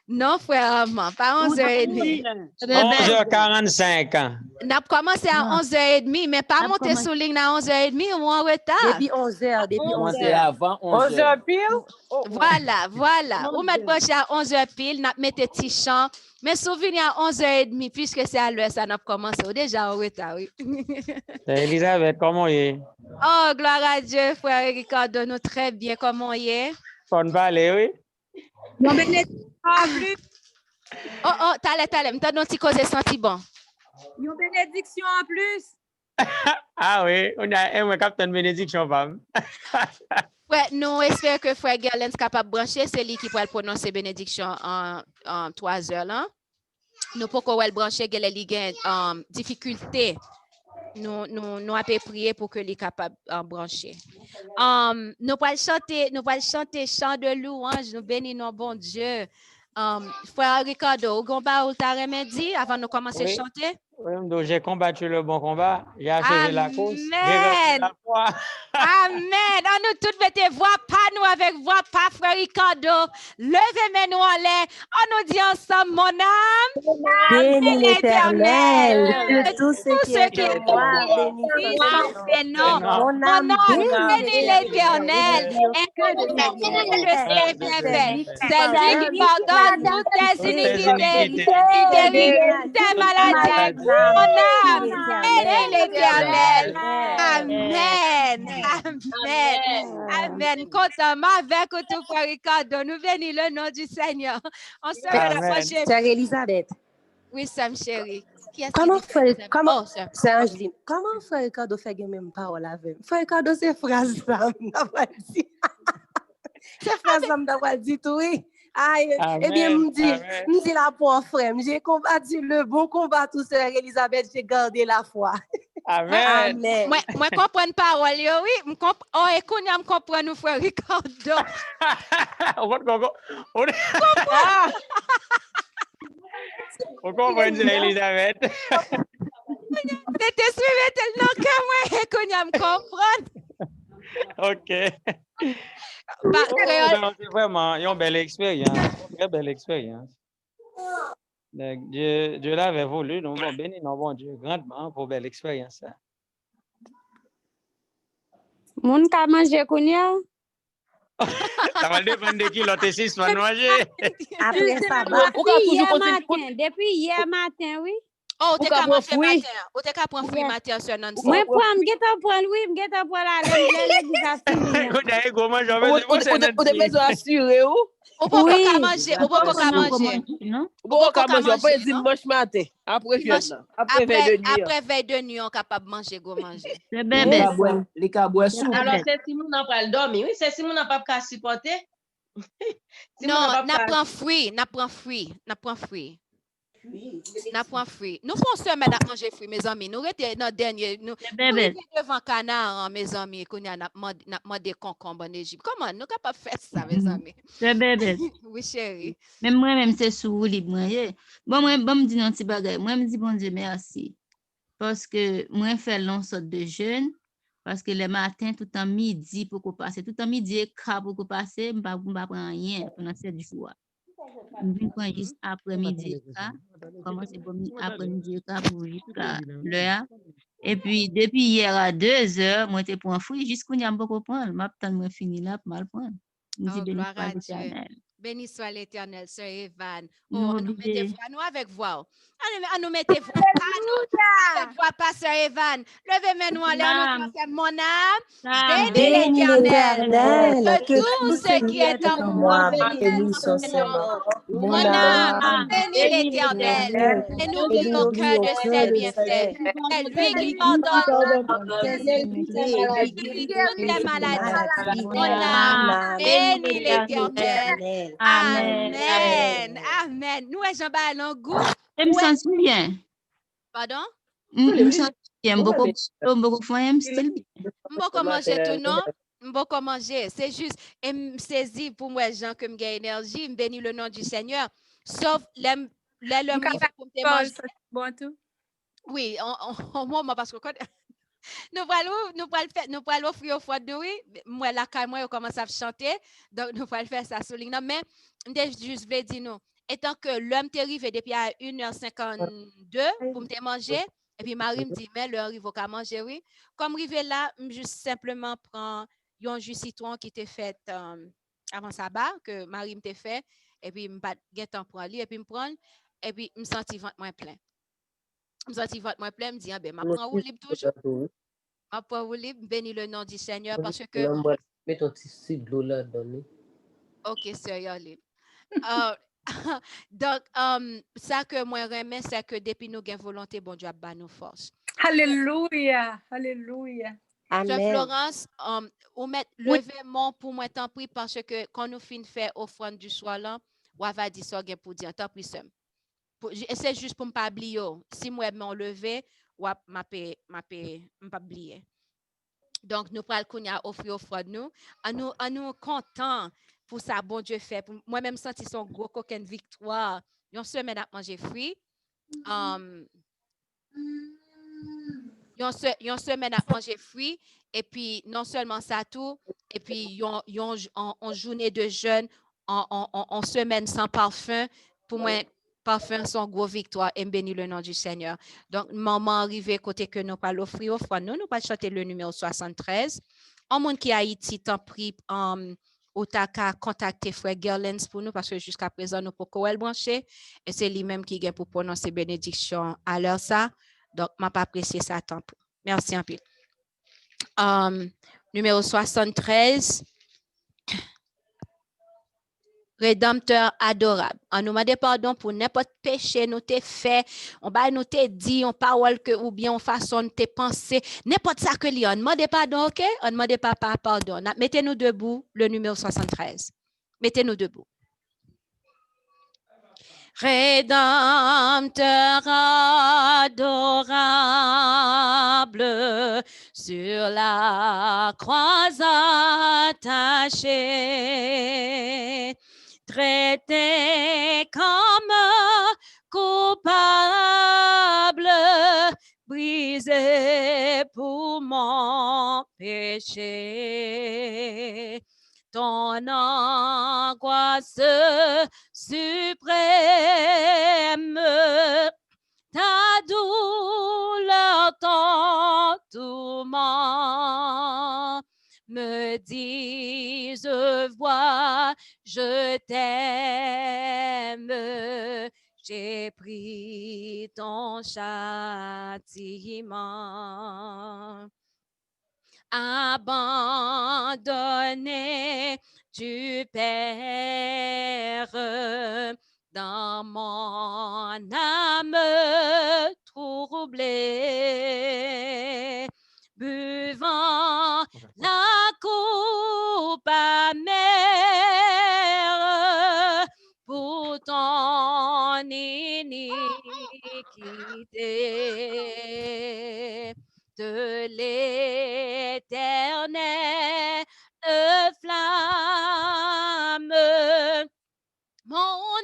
Non, frère Armand, pas 11h30. 11h45. On a commencé à 11h30, mais pas monter sur ligne à 11h30 ou en retard. Depuis 11h, depuis 11h. Avant 11h pile? Voilà. Ou mettre proche à 11h pile, n'a mettre petit chant. Mais souvenir à 11h30, puisque c'est à l'heure, ça n'a pas commencé. Déjà en retard, oui. Elisabeth, comment est? Oh, gloire à Dieu, frère Ricardo, nous très bien, comment est? Bonne parler, oui. Bon, bénédiction en plus. Oh, t'allais, m't'a donné un petit cause senti bon. Une bénédiction en plus. Ah oui, on a un capitaine bénédiction, femme. Ouais, nous espérons que frère Gerlens est capable de brancher, c'est lui qui pourrait prononcer bénédiction en 3 heures là. Nous pouvons brancher Gerlens en difficulté. Nous avons prié pour que les capable de brancher. Nous allons chanter chant de louange, nous bénissons bon Dieu. Frère Ricardo, vous avez dit avant de commencer à chanter? Oui, donc j'ai combattu le bon combat, j'ai achevé la course, Amen. la foi. Amen. On nous toutes mettez voix pas nous avec voix pas, frère Ricardo. Levez nous en l'air. On nous dit ensemble, mon âme. Bénis l'Éternel. De Tout ce qui est en moi, bénis son nom. Mon âme, bénis l'Éternel. Et que de ses bienfaits. C'est lui qui pardonne toutes tes iniquités. Il guérit tes maladies. Mon âme, bénis l'Éternel. Amen. Amen. Content avec tout, frère Ricardo. Nous bénissons le nom du Seigneur. On se verra la prochaine. Sœur Elisabeth. Oui, Sam chérie. Comment c'est Angeline? Comment frère Ricardo fait les mêmes paroles avec? Frère Ricardo, c'est phrase ça, c'est phrase ça, d'avoir dit tout, oui. Eh bien, me dit la pauvre frère, j'ai combattu le bon combat, tout sœur Elisabeth, j'ai gardé la foi. Amen. Amen. Moi comprends parole yo, oui. Oh, et qu'on a me comprendre nous frère Ricardo. On comprend Elisabeth. C'était suivi tellement que moi et qu'on a me comprendre. OK. C'est vraiment une belle expérience. Une très belle expérience. Dieu l'avait voulu, nous avons béni, nous avons Dieu grandement pour belle expérience. Moun ka manje kounya? Ça va dépendre de qui l'autre 6 va manger. Après ça, Depuis hier matin, oui. Oh, t'es qu'à manger matin. Oh, t'es qu'à prendre fruit matin sur non. Moi, m'geta prendre, oui, m'geta prendre la Écoute, go manger, on a besoin d'assurer ou? On peut pas manger, on peut pas manger. On peut pas manger, on peut dimanche matin, après veille de nuit, on est capable de manger, go manger. Les cabouets sous. Alors, c'est si nous n'avons pas le dormir, oui, c'est si nous n'avons pas supporter. Non, n'a prend fruit, n'a prend fruit. N'a prend fruit. Nous faisons semaine à manger fruit, mes amis. Nous étions dans dernier, nous devant canard, mes amis, qu'on a demandé concombre en Égypte. Comment nous capable faire ça, mes amis? C'est bébé. Oui, chérie. Même moi-même, c'est sous libre. Bon, moi, me dis un petit bagage. Moi, me dis bon Dieu merci. Parce que moi, fais long sorte de jeûne. Parce que le matin, tout en midi, pour qu'on passe. Tout en midi, et quart pour qu'on passe, je ne vais pas prendre rien pendant 7 jours. Je prends juste après-midi, commencer après-midi pour jusqu'à l'heure. Et puis, depuis hier à 2 heures, moi, je prends fruit, jusqu'à ce que je prendre. Je finis là, pour mal prendre. Béni soit l'Éternel, sœur Evan. Oh, nous mettez voix, nous avec voix. Nous mettez voix. Avec voix, pasteur Evan. Levez-moi nous en l'air, nous faisons mon âme. Béni l'Éternel. Que tout ce qui est en moi, béni son Seigneur. Mon âme, béni l'Éternel. Et n'oublie au cœur de ses bienfaits. C'est lui qui pardonne toutes les maladies. Mon âme, béni l'Éternel. Amen. Amen. Nous, Jean-Baptiste, en goût. Je me sens bien. Pardon? Je me sens bien. Beaucoup manger tout, non? Beaucoup manger. C'est juste, je me saisis pour moi, Jean, que je gagne énergie. Je bénis le nom du Seigneur. Sauf l'homme pour me manger. Bon, tout. Oui, au moment, parce que nous allons offrir au foie de oui. Moi, la caille, moi, je commence à chanter. Donc, nous allons faire ça sur ligne. Mais, je juste vais dire nous. Étant que l'homme est arrivé depuis à 1h52 pour me manger, et puis Marie me dit, mais l'heure arrive à manger, oui. Comme arrivé là, je juste simplement prends un jus citron qui était fait avant sabbat, que Marie me fait, et puis je me temps pour aller, et puis je me prends, et puis je me sens ventre moins plein. Je me sens ventre moins plein, je me dis, ben, je prends libre toujours. Je prends libre, bénis le nom du Seigneur, parce que. Mets ton petit de l'eau là dedans. Ok, sérieux, libre. Donc, ça que moi remets, c'est que depuis nous avons volonté, bon Dieu a nous force. Alléluia, alléluia. Amen. Florence, levez-moi pour moi, tant pis, parce que quand nous finissons faire offrande du soir là, on va dire ça pour dire, tant pis, c'est juste pour ne pas oublier. Si moi, je me lever, je ne pas oublier. Donc, nous prenons offrir offrande nous, en nous content. Pour ça, bon Dieu fait. Moi-même, senti son gros coquin victoire. Une semaine à manger fruits. Une semaine à manger fruits. Et puis, non seulement ça tout, et puis, en journée de jeûne, en semaine sans parfum. Pour moi, parfum, son gros victoire. Et béni le nom du Seigneur. Donc, maman arrivé côté que nous pas l'offrir offrande. Nous pas chanter le numéro 73. En monde qui a Haïti, tant pris, ou t'as qu'à contacter frère Gerlens pour nous parce que jusqu'à présent nous pouvons pas le brancher et c'est lui-même qui vient pour prononcer bénédiction à l'heure ça. Donc m'a pas apprécié ça tant. Merci un peu. Numéro 73. Rédempteur adorable. On nous demande pardon pour n'importe péché nous t'ai fait, on va nous t'ai dit, on parole que ou bien on façon t'ai pensé, n'importe ça que li on demande pardon, OK? On demande pas pardon. Mettez-nous debout le numéro 73. Mettez-nous debout. Rédempteur adorable, sur la croix attachée, traité comme coupable, brisé pour mon péché. Ton angoisse suprême, ta douleur, ton tourment, me dis, je vois, je t'aime, j'ai pris ton châtiment. Abandonné du Père, dans mon âme troublée, buvant la coupe amère pour ton iniquité. De l'éternelle flamme, mon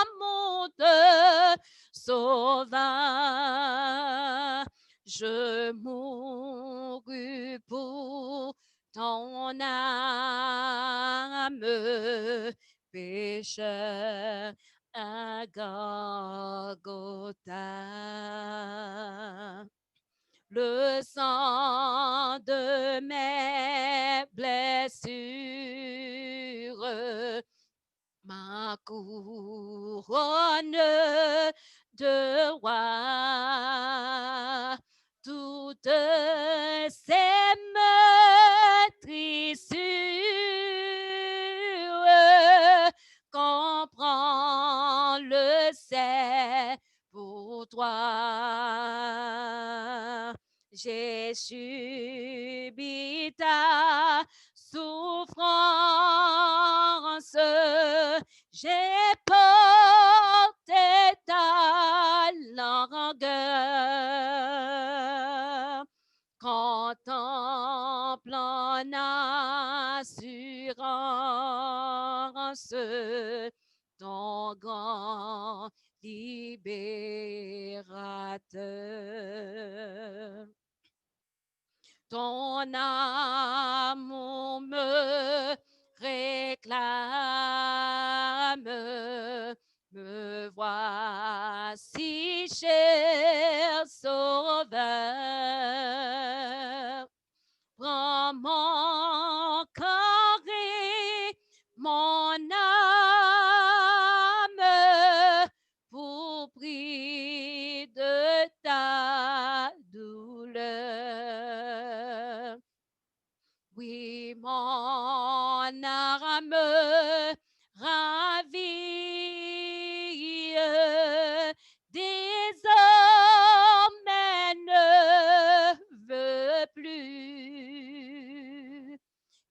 amour te sauva. Je mourus pour ton âme, pécheur à Golgotha. Le sang de mes blessures, ma couronne de roi, toutes ces meurtrissures, comprends le sel pour toi. J'ai subi ta souffrance, j'ai porté ta longueur, contemplant en assurance ton grand libérateur. Ton amour me réclame, me voici, cher Sauveur. Prends mon corps et mon âme pour prix de ta douleur. Oui, mon âme ravie, désormais ne veut plus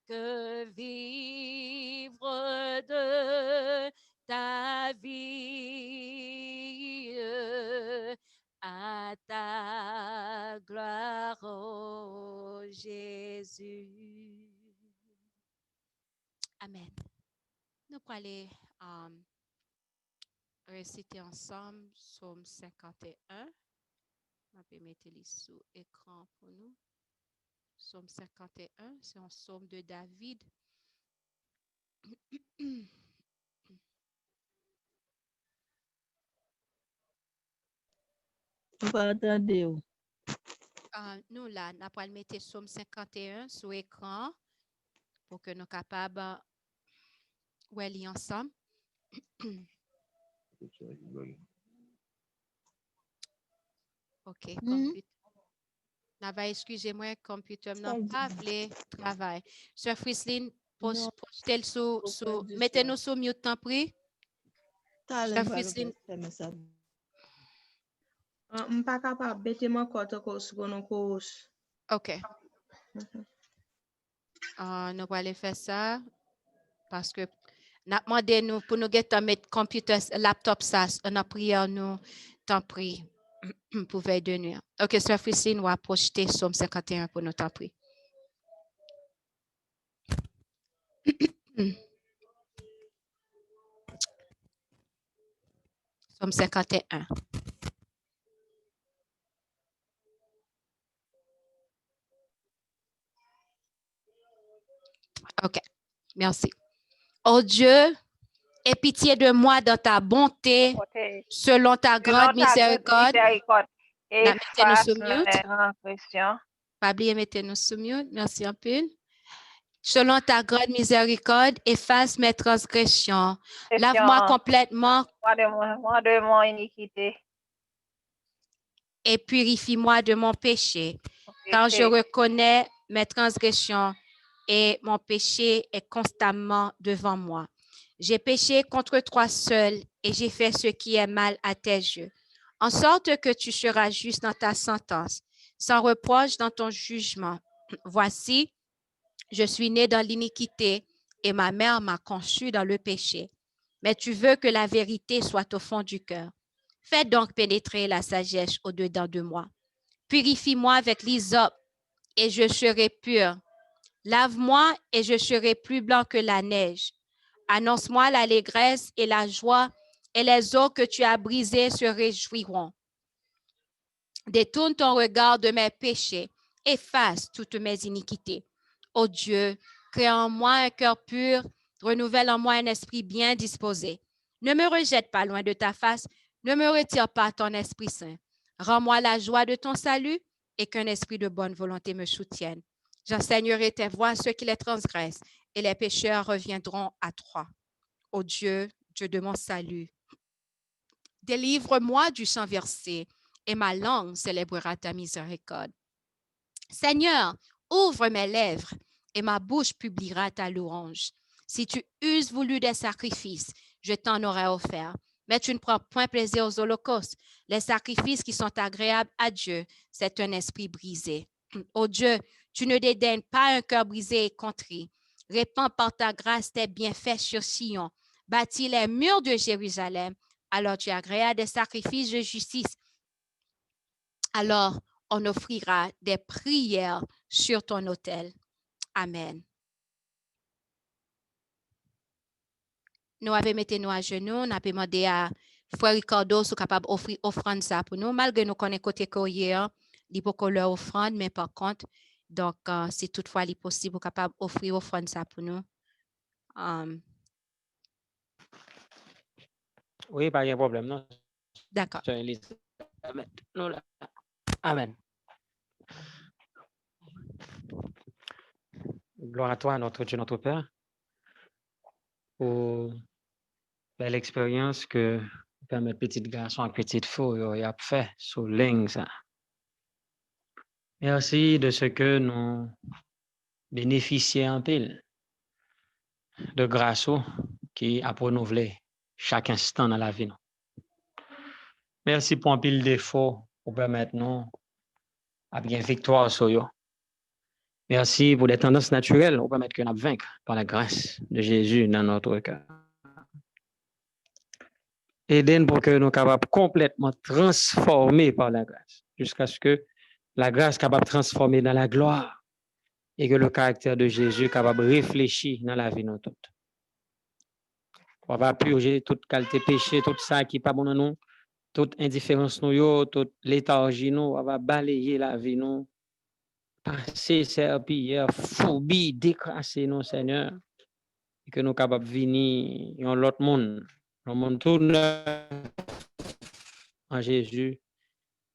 que vivre de ta vie à ta gloire, ô Jésus. Amen. Nous allons aller réciter ensemble Psaume 51. On va mettre les sous écran pour nous. Psaume 51, c'est un psaume de David. On va attendre. Nous, là, nous allons mettre Psaume 51 sur l'écran pour que nous soyons capables de lire ensemble. OK. Excusez-moi, computer n'a pas voulu travailler. Sœur Frislin, mettez-nous sur mute, tant pis. Sœur Frislin. Je ne suis pas capable de mettre mon côté sur mon course. OK. Nous allons faire ça parce que nous demandé nous pour nous mettre computer, laptop, ça, on a prié nous, tant pis. pour veille de nuit. OK, Sœur Christine, on va projeter Somme 51 pour notre appui. Somme 51. OK, merci. Oh Dieu, aie pitié de moi dans ta bonté, selon ta grande miséricorde. Mettez-nous sous mute. Pas oublier, mettez-nous sous mute. Merci un peu. Selon ta grande miséricorde, efface mes transgressions. Lave-moi complètement de mon iniquité. Et purifie-moi de mon péché, car je reconnais mes transgressions et mon péché est constamment devant moi. J'ai péché contre toi seul et j'ai fait ce qui est mal à tes yeux, en sorte que tu seras juste dans ta sentence, sans reproche dans ton jugement. Voici, je suis né dans l'iniquité et ma mère m'a conçu dans le péché. Mais tu veux que la vérité soit au fond du cœur. Fais donc pénétrer la sagesse au-dedans de moi. Purifie-moi avec l'hysope et je serai pur. Lave-moi et je serai plus blanc que la neige. Annonce-moi l'allégresse et la joie et les eaux que tu as brisées se réjouiront. Détourne ton regard de mes péchés, efface toutes mes iniquités. Ô Dieu, crée en moi un cœur pur, renouvelle en moi un esprit bien disposé. Ne me rejette pas loin de ta face, ne me retire pas ton Esprit Saint. Rends-moi la joie de ton salut et qu'un esprit de bonne volonté me soutienne. J'enseignerai tes voies à ceux qui les transgressent et les pécheurs reviendront à toi. Ô Dieu, Dieu de mon salut, délivre-moi du sang versé et ma langue célébrera ta miséricorde. Seigneur, ouvre mes lèvres et ma bouche publiera ta louange. Si tu eusses voulu des sacrifices, je t'en aurais offert. Mais tu ne prends point plaisir aux holocaustes. Les sacrifices qui sont agréables à Dieu, c'est un esprit brisé. Ô Dieu, tu ne dédaignes pas un cœur brisé et contrit. Répands par ta grâce tes bienfaits sur Sion. Bâtis les murs de Jérusalem. Alors tu agréas des sacrifices de justice. Alors on offrira des prières sur ton autel. Amen. Nous avons mis nous à genoux, nous avons demandé à Frère Ricardo si capable d'offrir offrande ça pour nous, malgré nous connaissons côté courrier, il faut qu'on leur offrande, mais par contre, donc si toutefois il est possible, capable d'offrir offrande ça pour nous. Oui, pas de problème, non? D'accord. Amen. Gloire à toi, notre Dieu, notre Père, pour l'expérience que mes petits garçons et petites filles ont fait sur ligne. Merci de ce que nous bénéficions en pile de grâce qui a renouvelé chaque instant dans la vie. Merci pour un pile d'efforts pour permettre nous à bien victoire sur eux. Merci pour les tendances naturelles pour permettre que nous vaincre par la grâce de Jésus dans notre cœur. Aidez-nous pour que nous soyons capables complètement transformer par la grâce, jusqu'à ce que la grâce soit capable de transformer dans la gloire et que le caractère de Jésus soit capable de réfléchir dans la vie de nous toutes. On va purger toute qualité péché, tout ça qui n'est pas bon dans nous, toute indifférence, toute léthargie, on va balayer la vie, nous, passer, serpillière, phobie, décrasser nous, Seigneur, et que nous sommes capables de venir dans l'autre monde, dans le monde tout neuf en Jésus,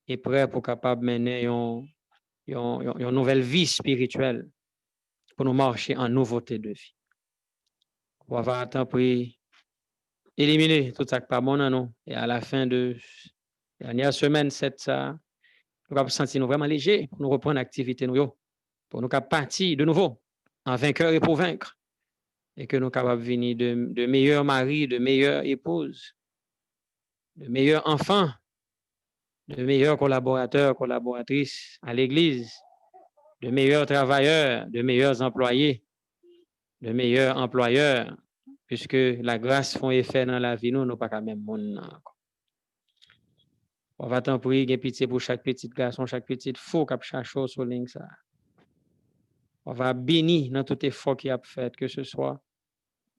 et prêt pour capable mener une nouvelle vie spirituelle pour nous marcher en nouveauté de vie. On va attendre pour éliminer tout ça qui n'est pas bon dans nous, et à la fin de la dernière semaine, nous allons sentir vraiment léger pour nous reprendre l'activité, pour nous partir de nouveau en vainqueur et pour vaincre, et que nous sommes capables de venir de meilleurs maris, de meilleures épouses, de meilleurs enfants, de meilleurs collaborateurs, collaboratrices à l'Église, de meilleurs travailleurs, de meilleurs employés, de meilleurs employeurs, puisque la grâce fait effet dans la vie, nous pas quand même monde. On va t'en prier, il y a pitié pour chaque petit garçon, chaque petite fille qui a cherché sur ligne ça. On va bénir dans tout effort qu'il a fait, que ce soit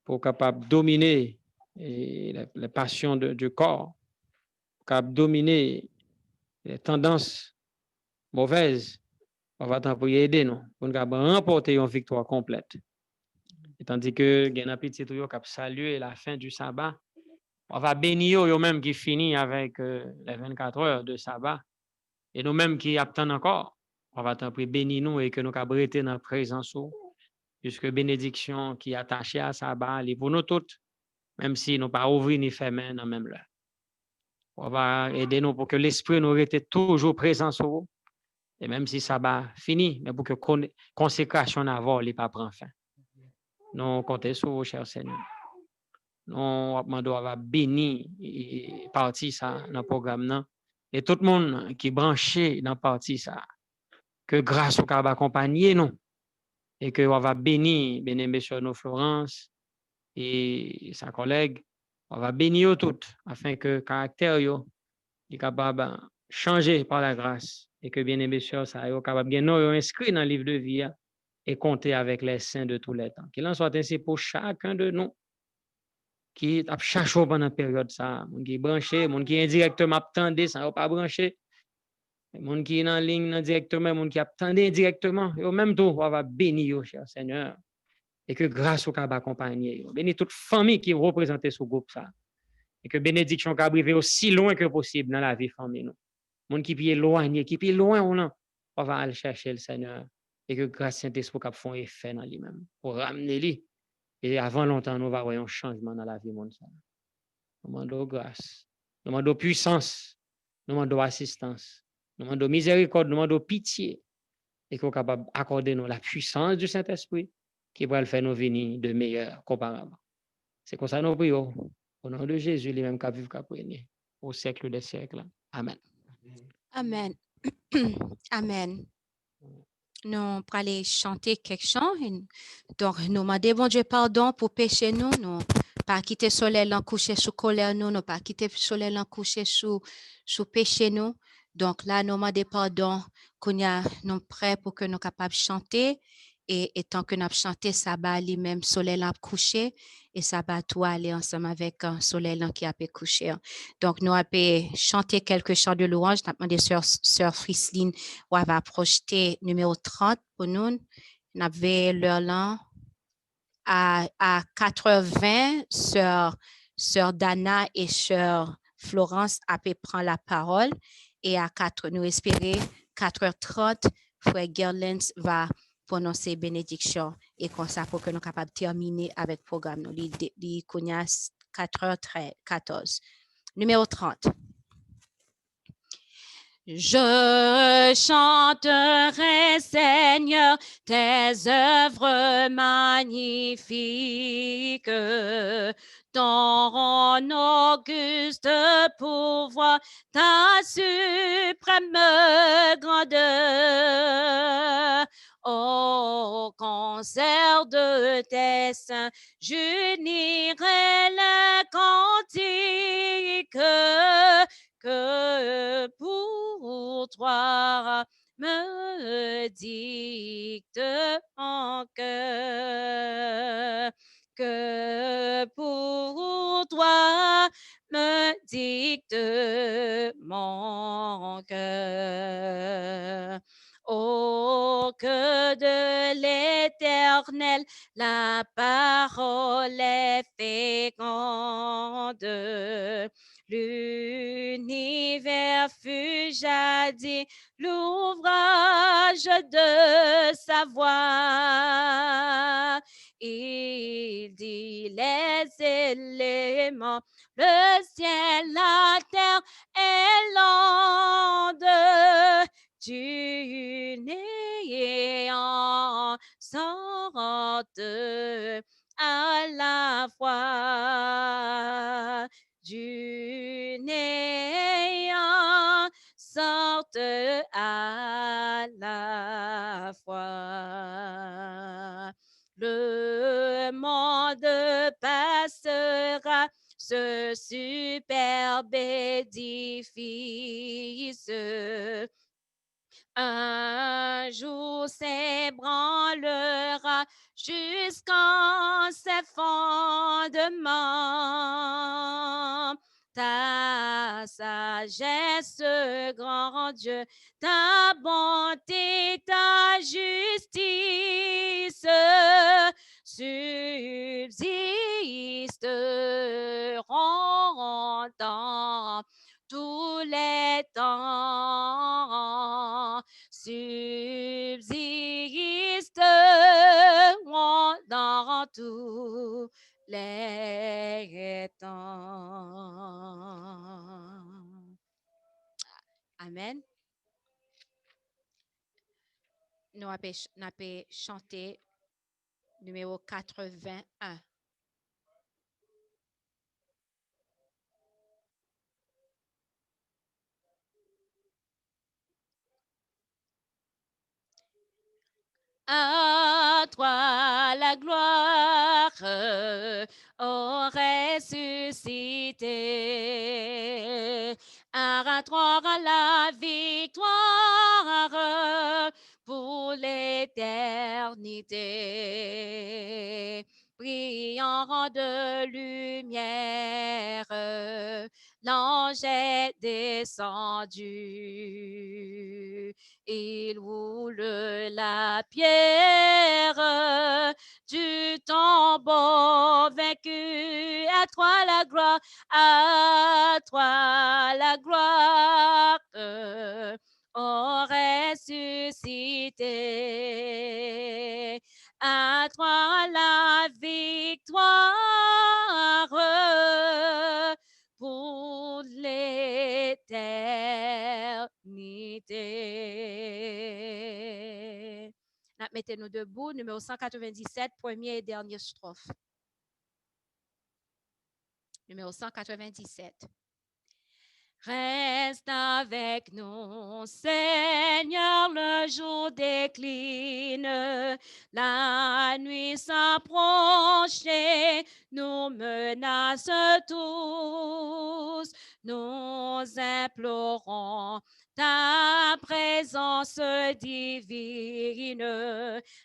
pour capable dominer les passions du corps, capable dominer les tendances mauvaises. On va t'en prier, aider nous pour nous remporter une victoire complète. Et tandis que il y a un petit tuyau qui a salué la fin du sabbat, on va bénir eux-mêmes qui finit avec les 24 heures de sabbat. Et nous-mêmes qui attendons encore, on va t'en prier, bénis nous et que nous puissions rester dans la présence, puisque bénédiction qui est attachée à sabbat, est pour nous toutes, même si nous pas ouvrir ni fermer dans même l'heure. On va aider nous pour que l'esprit nous reste toujours présent sur vous. Et même si sabbat fini, mais pour que consécration n'avance, il pas prendre fin. Nous comptons sur vous, cher Seigneur. Nous va bénir et partie ça dans le programme. Et tout le monde qui est branché dans la partie ça, que grâce au cap accompagner nous et que on va bénir monsieur nos Florence et sa collègue, on va bénir toutes afin que le caractère yo est capable de changer par la grâce et que bien monsieur ça est capable bien nous inscrit dans le livre de vie et compter avec les saints de tous les temps. Qu'il en soit ainsi pour chacun de nous qui a cherché pendant la période ça, mon qui est branché, mon qui est indirectement attendé, ça n'a pas branché. Mon qui est en ligne directement, mon qui attendait indirectement, et au même temps, on va bénir, cher Seigneur, et que grâce au cap accompagner, bénis toute famille qui est représentée ce groupe ça, et que bénédiction qui arrive aussi loin que possible dans la vie famille nous. Mon qui est éloigné, qui est loin on va aller chercher le Seigneur, et que grâce Saint-Esprit qui font effet dans lui-même, pour ramener lui. Et avant longtemps, nous allons voir un changement dans la vie monde. Nous demandons grâce, nous demandons puissance, nous demandons assistance. Nous demandons miséricorde, nous demandons pitié et qu'on est capable d'accorder nous la puissance du Saint-Esprit qui va le faire nous venir de meilleurs qu'auparavant. C'est comme ça que nous prions. Au nom de Jésus, lui-même qui vit, qui régné au siècle des siècles. Amen. Amen. Amen. Nous allons aller chanter quelque chose. Donc, nous demandons, bon Dieu, pardon pour pécher nous. Nous pas quitter le soleil en coucher sous colère nous. Nous pas quitter le soleil en coucher sous péché nous. Donc là, nous demandons pardon qu'on y nous prêts pour que nous capables de chanter. Et tant que nous chanté, ça va lui-même soleil l'a couché et ça va tout aller ensemble avec un soleil qui a couché. Donc nous avons chanté quelques chants de louange. Nous avons demandé sœur Friseline où elle va projeter numéro 30 pour nous. Nous avons l'heure là à 4h20, sœur Dana et sœur Florence prend la parole et à 4 nous espérons 4h30 frère Gerlens va prononcer bénédiction et comme ça pour que nous capables de terminer avec le programme. Nous li 4h14. Numéro 30. Je chanterai, Seigneur, tes œuvres magnifiques, ton auguste pouvoir, ta suprême grandeur. Au concert de tes saints, j'unirai le cantique que pour toi me dicte mon cœur, que pour toi me dicte mon cœur. Oh, que de l'Éternel la parole est féconde. L'univers fut jadis l'ouvrage de sa voix. Il dit les éléments, le ciel, la terre et l'onde. Du néant sortent à la fois. Du néant sortent à la fois. Le monde passera, ce superbe édifice. Un jour s'ébranlera jusqu'en ses fondements. Ta sagesse, grand Dieu, ta bonté, ta justice subsisteront dans tous les temps, subsisteront dans tous les temps. Amen. Nous avons chanté numéro 81. À toi la gloire, ô ressuscité. À toi la victoire pour l'éternité. Brillant de lumière, l'ange est descendu. Il roule la pierre du tombeau vaincu. À toi la gloire, à toi la gloire, ô ressuscité. À toi la victoire pour l'éternité. Mettez-nous debout, numéro 197, premier et dernière strophe. Numéro 197. Reste avec nous, Seigneur, le jour décline, la nuit s'approche et nous menace tous. Nous implorons ta présence divine.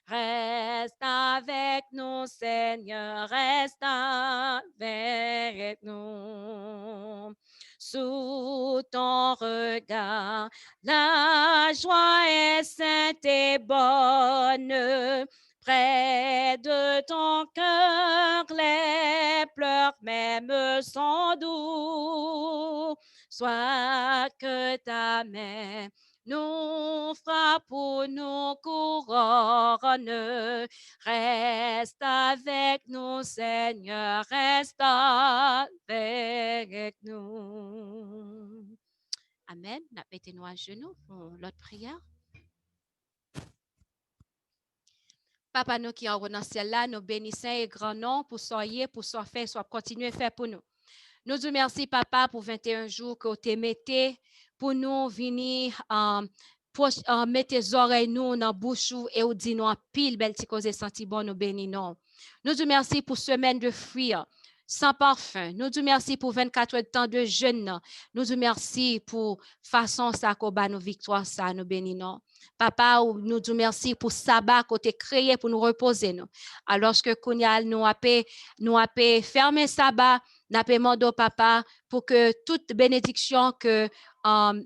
Reste avec nous, Seigneur, reste avec nous. Sous ton regard, la joie est sainte et bonne. Près de ton cœur, les pleurs même sont doux. Soit que ta main nous frappe ou nous couronne. Reste avec nous, Seigneur, reste avec nous. Amen. Mettez-nous à genoux pour l'autre prière. Papa, nous qui en dans ce ciel-là, nous bénissons et grand nom pour soyez, pour soit fait, soit continuer à faire pour nous. Nous te remercions, Papa, pour 21 jours que tu mettez pour nous venir mettre tes oreilles nous dans la bouche et nous dire nous en pile belle petite cause senti bon nous bénissons. Nous te remercions pour semaine de fruits sans parfum. Nous te remercions pour 24 heures de temps de jeûne. Nous te remercions pour façon ça qu'on bat nos victoires ça nous bénissons. Papa, nous te remercions pour sabbat que tu as créé pour nous reposer nous. Alors que Kounyal nous a fermé sabbat. Nous demandons, Papa, pour que toute bénédiction que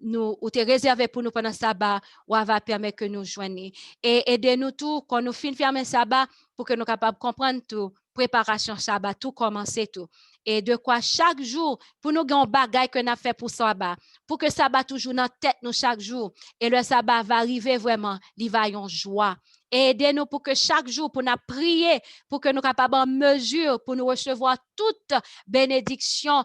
nous ou t'es réservée pour nous pendant le sabbat, ou va permettre que nous joignions. Et aidez-nous tout, quand nous finissons fermer sabbat, pour que nous soyons capables de comprendre tout, préparation sabbat, tout commencer tout. Et de quoi chaque jour, pour nous gagner un bagage que nous fait pour sabbat, pour que sabbat toujours dans la tête nous chaque jour. Et le sabbat va arriver vraiment, il va y avoir joie. Et aidez-nous pour que chaque jour, pour nous prier, pour que nous soyons capables en mesure, pour nous recevoir toute bénédiction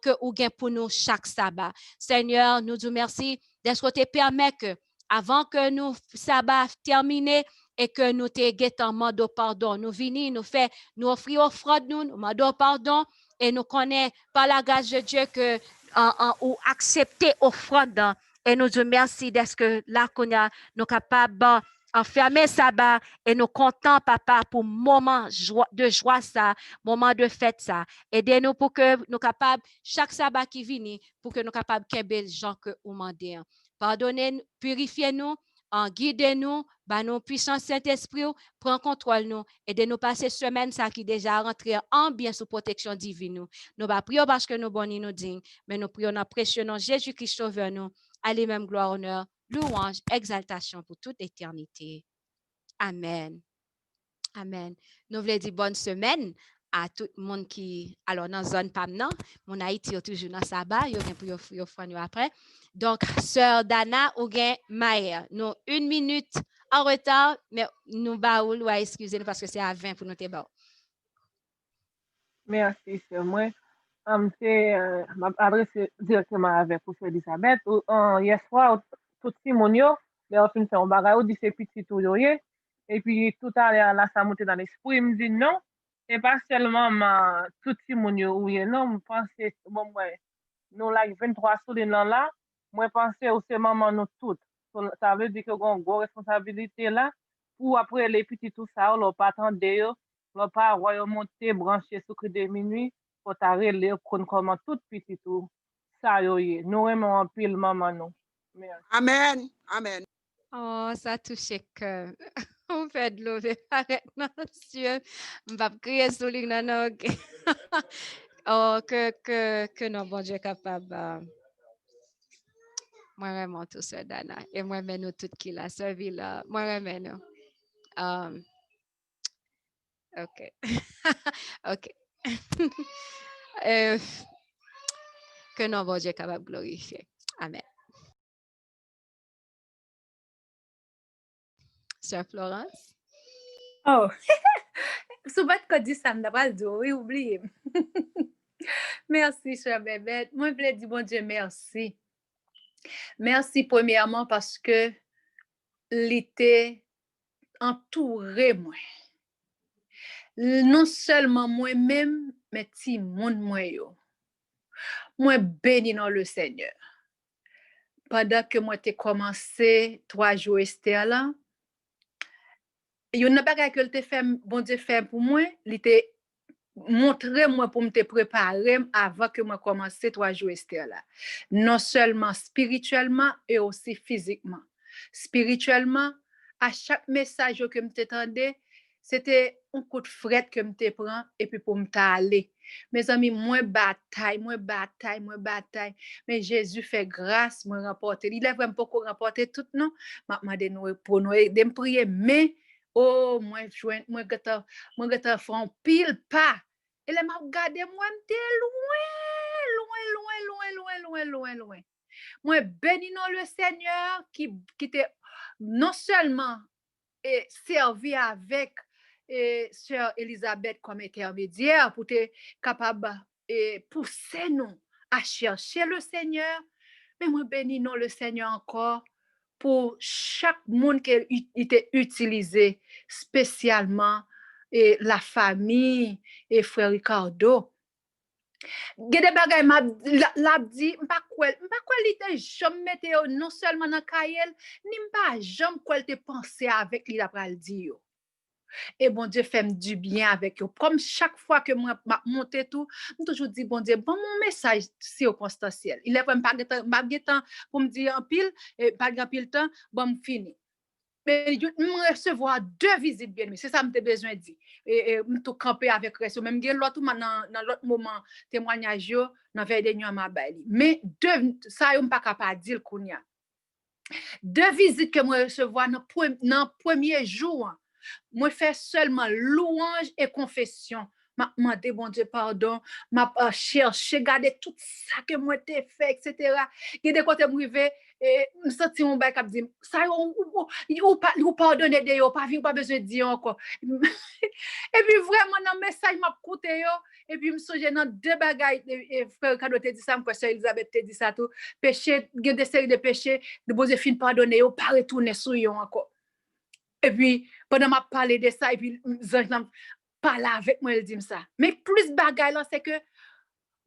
que vous gagnez pour nous chaque sabbat. Seigneur, nous te remercions d'être que tu permets que, avant que nous sabbat terminé et que nous te guettons en mode pardon, nous venons, nous offrir offrande, nous mode pardon et nous connaissons par la grâce de Dieu que ou accepter offrande et nous te remercions d'être que là qu'on a nous capables enfermer sabbat et nous comptons, Papa, pour moment de joie ça, moment de fête ça. Aidez-nous pour que nous capables, chaque sabbat qui vient, pour que nous capables de gens que vous demandez. Pardonnez-nous, purifiez-nous, guidez-nous, bah nous puissance Saint-Esprit, prends contrôle nous, aidez-nous passer semaine ça qui déjà rentré en bien sous protection divine. Nous pas prions parce que nous bons nous dignes, mais nous prions dans précieux nom Jésus-Christ sauveur nous. Allez même gloire, honneur, louange, exaltation pour toute éternité. Amen. Amen. Nous voulons dire bonne semaine à tout le monde qui, alors dans la zone PAM, mon Haïti est toujours dans sabbat, il y a pour après. Donc, sœur Dana ou bien Maël, nous 1 minute en retard, mais nous baoul, excusez-nous parce que c'est à 20 pour nous te Merci, c'est moi. M'adresser directement avec vous, Elisabeth. Hier soir, tout le monde, on a fait un bagage, on dit c'est petit tout, et puis tout à l'heure, là, ça monte dans l'esprit, me dit non, c'est pas seulement tout le monde, oui, non, je pense que, bon, nous, là, 23 souliers là, moi, je pense que c'est maman, nous toutes. Ça veut dire que nous avons une grosse responsabilité là, pour après les petits tout ça, on ne pas attendre, on ne pas monter, brancher sur le de minuit, pour t'arrêter, comment tout petit tout ça, nous aimons un pile maman, nous. Merci. Amen. Amen. Oh, ça touche le cœur. On fait de l'eau, arrête, monsieur. Je vais crier sur lui, non, ok. Oh, que non, bon Dieu capable. Moi, vraiment, tout ça, Dana. Et moi, mais nous, toutes qui l'a servi là. Moi, vraiment, nous. OK. OK. Que non, bon Dieu capable de glorifier. Amen. Sœur Florence? Oh, souvent quand dit ça, n'a pas dit, oui, oublié. Merci, chère bébé. Moi, je voulais dire, bon Dieu, merci. Merci, premièrement, parce que l'été entouré, moi. Non seulement moi-même, mais tout le monde, moi. Moi, béni dans le Seigneur. Pendant que moi, j'ai commencé 3 jours Esther là, il y a une bagage que le fait, bon Dieu fait pour moi, il était montré moi pour me préparer avant que moi commence 3 jours Esther là. Non seulement spirituellement et aussi physiquement. Spirituellement, à chaque message que me t'entendais, c'était un coup de fret que me te prend et puis pour me aller. Mes amis, moi bataille. Mais Jésus fait grâce, moi remporter. Il a vraiment pas remporter tout non. M'a nous pour nous de me prier mais oh moi gata font pile pas. Et là m'a regardé moi loin. Moi béni non le Seigneur qui était non seulement servi avec sœur Elisabeth comme intermédiaire pour être capable et pousser nous à chercher le Seigneur, mais moi béni non le Seigneur encore pour chaque monde qui était utilisé spécialement et la famille et frère Ricardo. Gede bagay la dit pas quoi il était jamais mettre non seulement dans cahier ni pas jamais quoi te penser avec lui après le dire. Et bon Dieu fait du bien avec eux. Comme chaque fois que moi monter tout, je toujours dis bon Dieu, bon mon message circonstanciel. Il est pas temps pour me dire en pile et pas grand pile temps, bon me fini. Mais je recevoir 2 visites bien, c'est ça que j'ai besoin de dire. Et tout camper avec resto même l'autre dans l'autre moment témoignage dans veille de nuit à ma baille. Mais 2 ça on pas capable dire kounya. 2 visites que moi recevoir dans premier jour. Moi fais seulement louange et confession. M'a demandé bon Dieu pardon, m'a cherché garder tout ça que moi t'ai fait etc. Il des côté privé et me senti on bail cap dire ça ou pardonner de yo pas besoin de dire encore. Et puis vraiment dans message m'a écouté yo et puis me songe dans 2 bagailles frère Kado te dit ça quoi sœur Elisabeth te dit ça tout péché il y a des séries de péchés de bon Dieu fin pardonner yo pas retourner sur yo encore. Et puis, pendant que je parle de ça, et puis, je parle avec moi, elle dit ça. Mais plus bagaille là, c'est que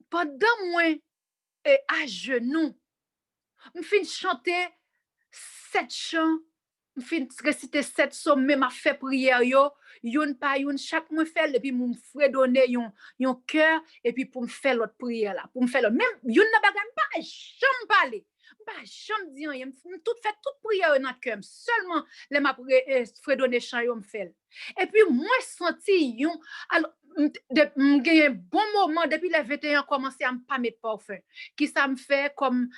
pendant moi, à genoux, je finis chanter 7 chants, je finis réciter 7 sommets, je fais prière, yon par yon, chaque moi fait, et puis, je me donner yon cœur, et puis, pour me faire l'autre prière là, pour me faire l'autre. Même, yon n'a pas jamais parler. Bah, j'aime dire, tout fait toute prière dans cœur, seulement les m'a fredonner chant yo me fait. Et puis moi senti yon alors un bon moment depuis les 21 commencé à pas mettre parfum. Qui ça me fait comme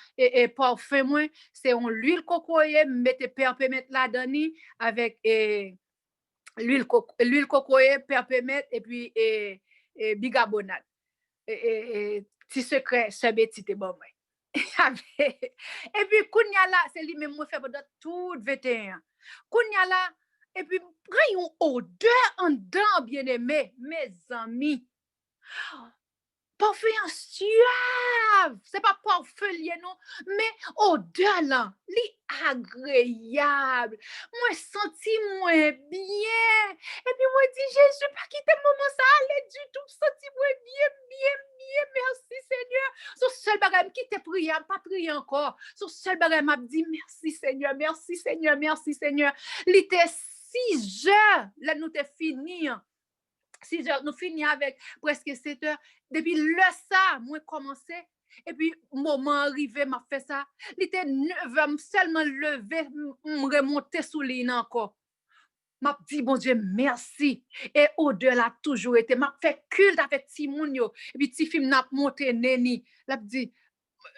parfum moi, c'est on l'huile cocoyer, mettez perpémètre là-dedans avec l'huile cocoyer, perpémètre et puis bicarbonate. Petit secret, ce petit bon moi. Et puis, kounya là, c'est lui même moi fait pendant tout 21. Kounya là, et puis, prend une odeur en dedans, bien aimé, mes amis. Parfum suave, c'est pas parfum lié non, mais odeur là, li agréable. Moi senti moins bien. Et puis moi dit Jésus pas quitter moment ça allait du tout, senti moi bien, merci Seigneur. Son seul bagage qui te prié, pas prié encore. Son seul bagage m'a dit merci Seigneur, merci Seigneur, merci Seigneur. Il était 6 heures, là nous t'es fini. 6 heures, nous finissons avec presque 7 heures. Depuis le ça, moi commencé. Et puis, moment arrivé, m'a fait ça. Il était 9 heures, seulement levé, remonter sous l'île encore. M'a dit, bon Dieu, merci. Et au-delà, toujours été, m'a fait culte avec Timoun yo. Et puis, petit film n'a monté neni. L'a dit,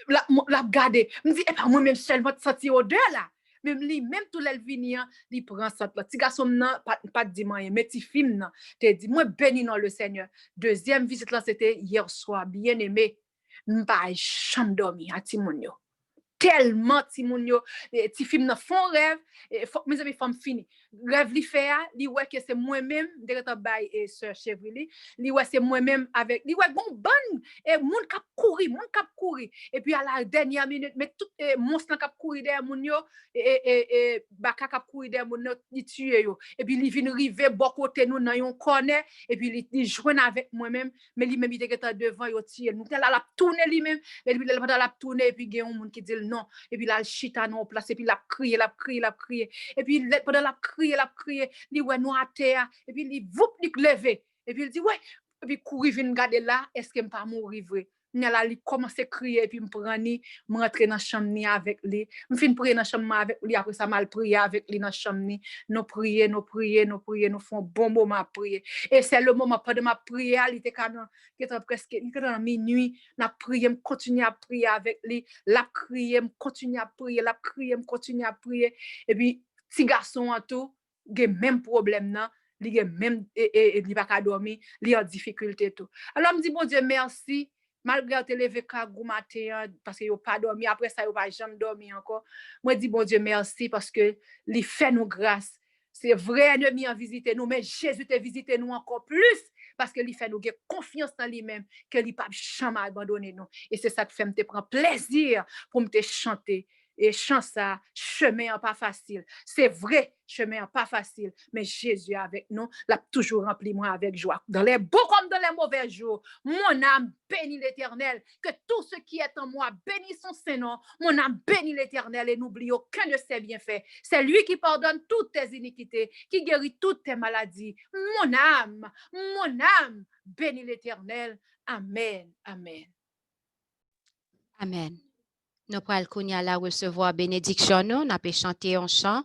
l'a regardé. Me dit, eh ben, moi-même seulement senti au-delà. Même lui, même tout l'elvinien, il prend ça. Petit garçon, pas de dimanche, mais petit film, te dit, moi, béni dans le Seigneur. Deuxième visite, là, c'était hier soir, bien aimé. M'pas chambre dormi à Timonio. Tellement Timonio, ti film nan font rêve, mes amis femmes fini. Rêve li fait, li ouais que c'est moi-même, derrière bay et sœur Chevrolet, li ouais c'est moi-même avec, li ouais bon, et moun kap courir. Et puis à la dernière minute, mais tout monstre kap courir derrière moun yo, et baka kap courir derrière moun yo, li tue yo. Et puis li vinn rive bon côté nous nan yon corner, et puis li joine avec moi-même, mais li même il était devant yo tire. Nous tel la tourner lui même, et puis la tourner et puis gen moun qui dit non, et puis là chita non place et puis la crier et puis pendant la crier li ouais nous à terre et puis li voup li lever et puis il dit ouais et puis courir vinn garder là est-ce que me pas mourir vrai là li commence à crier et puis me prendre ni me rentrer dans chambre ni avec lui me fin prier dans chambre avec lui après ça mal prier avec lui dans chambre ni nous prier nous font bon moment à prier et c'est le moment pendant ma prière il était presque il était dans minuit n'a prier me continuer à prier avec lui la crier me continuer à prier et puis petit garçon en tout il même problème là il même il pas dormir il en difficulté tout alors me dit bon Dieu merci malgré te lever kagou matin parce que yo pas dormi après ça yo pas jamais dormi encore moi dis bon Dieu merci parce que il fait nous grâce c'est vrai ennemi en visiter nous mais Jésus te visiter nous encore plus parce que il fait nous confiance en lui-même que il pas jamais abandonner nous et c'est ça qui fait me prendre plaisir pour me te chanter et chant ça chemin pas facile c'est vrai chemin pas facile mais Jésus avec nous l'a toujours rempli moi avec joie dans les beaux comme dans les mauvais jours mon âme bénit l'Éternel que tout ce qui est en moi bénit son Saint-Nom mon âme bénit l'Éternel et n'oublie aucun de ses bienfaits c'est lui qui pardonne toutes tes iniquités qui guérit toutes tes maladies mon âme bénit l'Éternel amen Nous pourrons la recevoir bénédiction, nous avons chanté un chant,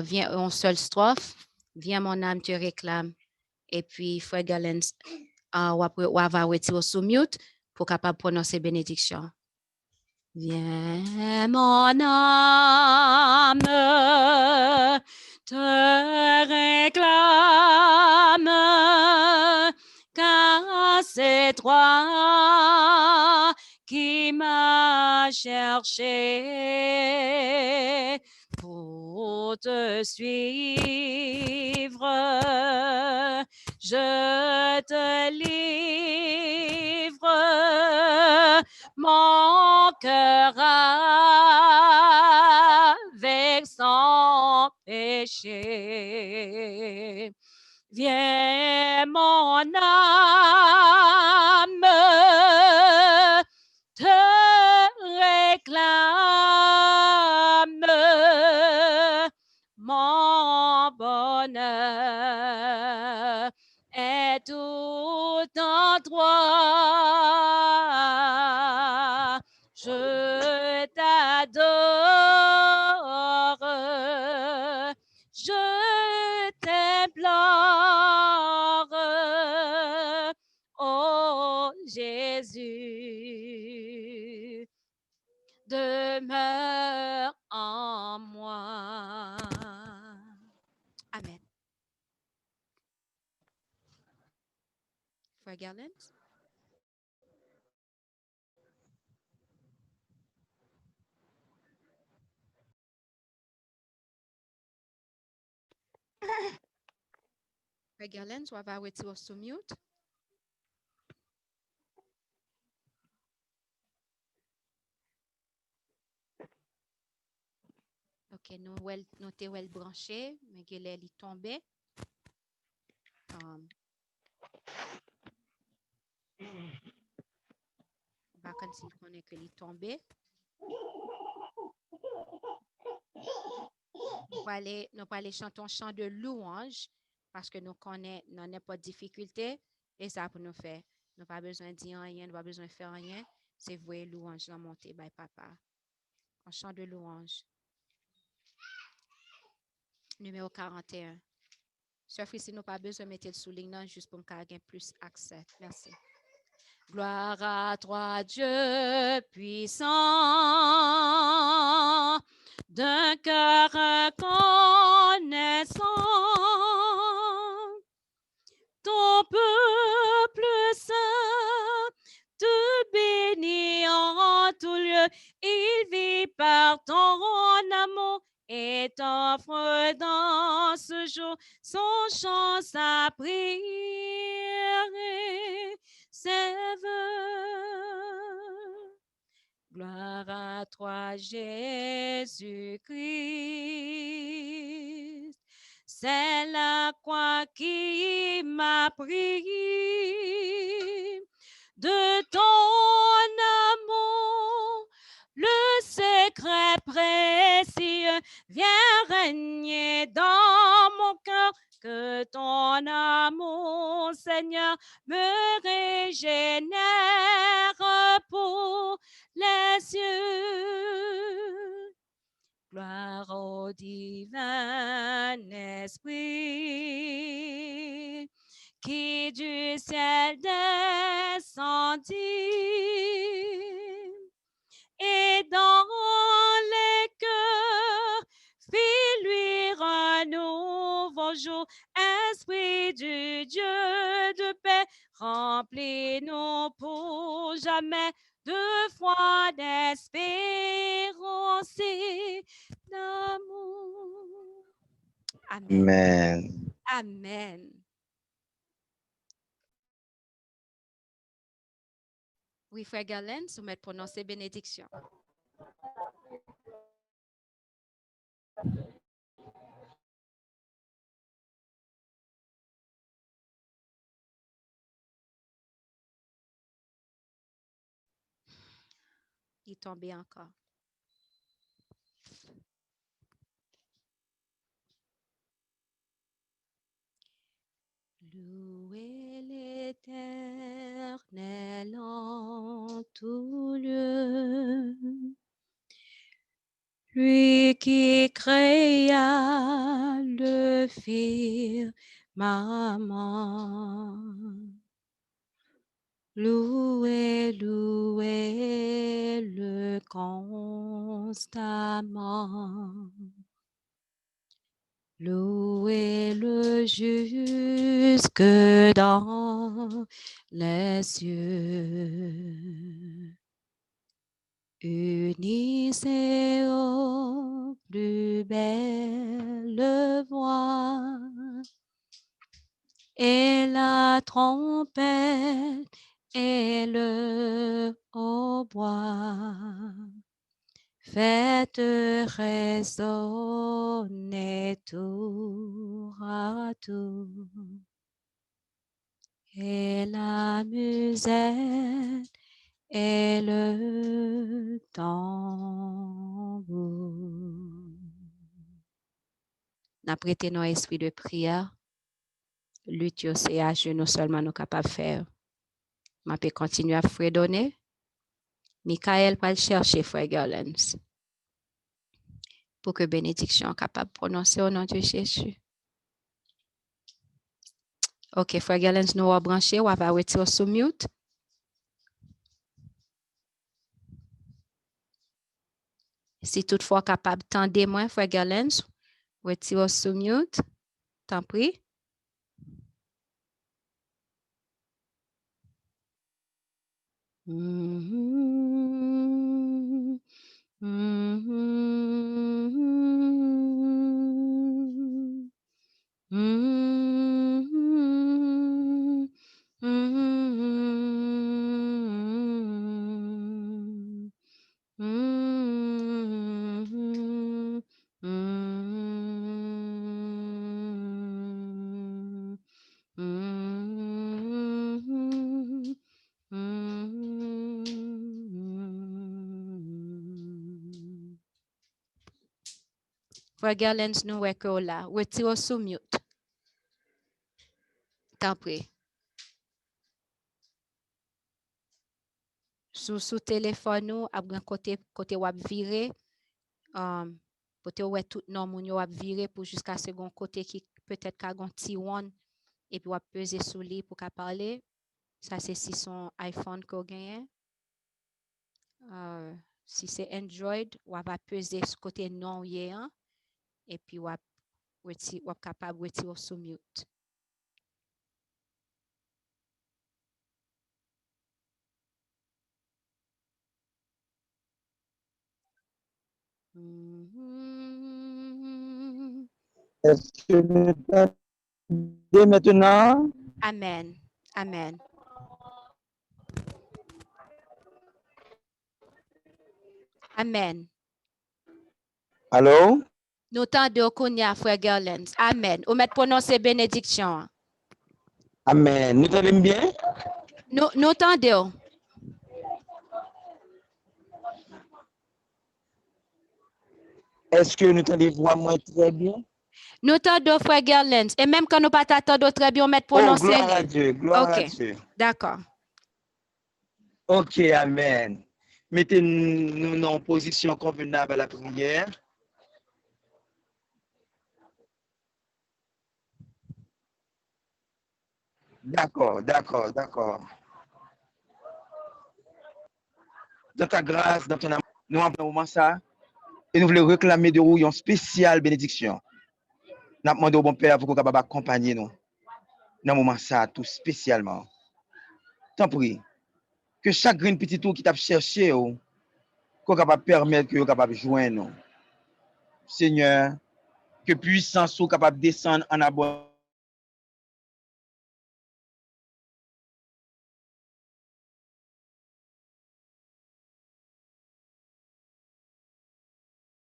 vient en seule strophe, viens mon âme te réclame, et puis Frère Galens va retirer sous mute pour capable prononcer bénédiction. Viens mon âme te réclame, car c'est toi qui m'a cherché pour te suivre. Je te livre mon cœur avec son péché. Viens mon âme te réclame, mon bonheur est tout en toi. Je t'aime je t'implore, ô Jésus, demeure en moi. Amen. Frère Garland? Frère Garland, tu vas retirer sur mute. Ok, nous t'es branché, mais qu'elle est tombée. Par contre, s'il connaît qu'elle est tombée. Nous allons aller chanter un chant de louange parce que nous connaissons, nous n'avons pas de difficulté et ça pour nous faire. Nous n'avons pas besoin de dire rien, nous n'avons pas besoin de faire rien. C'est vous louange dans monter by papa. Un chant de louange. Numéro 41. Sœur Frissi, nous n'avons pas besoin de mettre le souligne juste pour qu'on ait plus accès. Merci. Gloire à toi, Dieu puissant, d'un cœur reconnaissant. Ton peuple saint te bénit en tout lieu. Il vit par ton amour et t'offre dans ce jour son chant, sa prière. Gloire à toi, Jésus-Christ. C'est la croix qui m'a pris de ton amour. Le secret précieux vient régner dans mon cœur. Que ton amour, Seigneur, me régénère pour les cieux. Gloire au divin Esprit qui du ciel descendit et dans les cœurs fit luire un nouveau jour. Esprit du Dieu de paix, remplis-nous pour jamais de foi, d'espérance et d'amour. Amen. Amen. Amen. Oui, frère Garland, soumettre prononcer bénédiction. Il est tombé encore. Louez l'Éternel en tout lieu, lui qui créa le firmament. Louez, louez-le constamment. Louez-le jusque dans les cieux. Unissez aux plus belles voix et la trompette et le hautbois. Faites résonner tour à tour et la musette et le tambour. N'a prêté nos esprits de prière. Lutte c'est à genoux seulement nous capables de faire. Ma peut continuer à fredonner. Michael va le chercher, frère Garland. pour que bénédiction soit capable de prononcer au nom de Jésus. OK, Frère Galens, nous va brancher, on va retirer sous mute. Si toutefois capable, tendez-moi, Frère Galens, retirer sous mute. T'en prie. Frère Galens, nous sommes là. Retire sous mute. T'en prie. Sous téléphone, nous avons côté web viré. Côté ouais tout non moun yo web viré pour jusqu'à second côté qui peut-être qu'a gon petit one et puis web peser sur lui pour qu'a parler. Ça c'est si son iPhone qu'on gagne. Si c'est Android, on va peser sur côté non hier et puis on va capable retirer sous mute. Est-ce que nous entendez maintenant? Amen. Amen. Amen. Allô? Nous tendons Kounia, Frère Gerlens. Amen. Ou mettre prononcer bénédiction. Amen. Nous entendons bien? Nous tendons. Est-ce que nous entendez moi très bien? Nous tendons, Frère Gerlens. Et même quand nous pas t'entendons très bien, on met prononcer. Gloire à Dieu, gloire à Dieu. D'accord. OK, amen. Mettez-nous en position convenable à la prière. D'accord. Dans ta grâce, dans ton amour, nous avons un moment ça, et nous voulons réclamer de vous une spéciale bénédiction. Nous avons demandé au bon Père pour qu'on capable accompagner nous dans le moment ça, tout spécialement. Tant pis, que chaque grain petit tour qui t'a cherché, qu'on capable permettre que vous capable joindre nous. Seigneur, que puissance soit capable de descendre en abondance.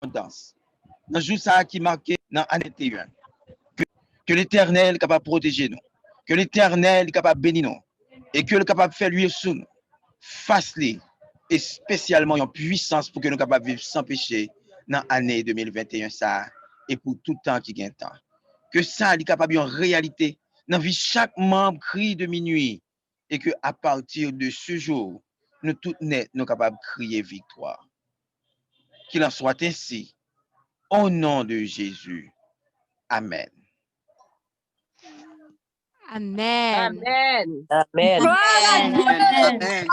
Dans le jour ça qui marqué dans l'année 21. Que l'Éternel est capable de protéger nous. Que l'Éternel est capable de bénir nous. Et que le capable de faire lui sous nous. Face-les. Et spécialement une puissance pour que nous capables de vivre sans péché dans l'année 2021 ça. Et pour tout temps qui gagne temps. Que ça est capable en réalité dans vie chaque membre crie de minuit. Et que à partir de ce jour, nous tous net nous capables de crier victoire. Qu'il en soit ainsi. Au nom de Jésus. Amen. Amen.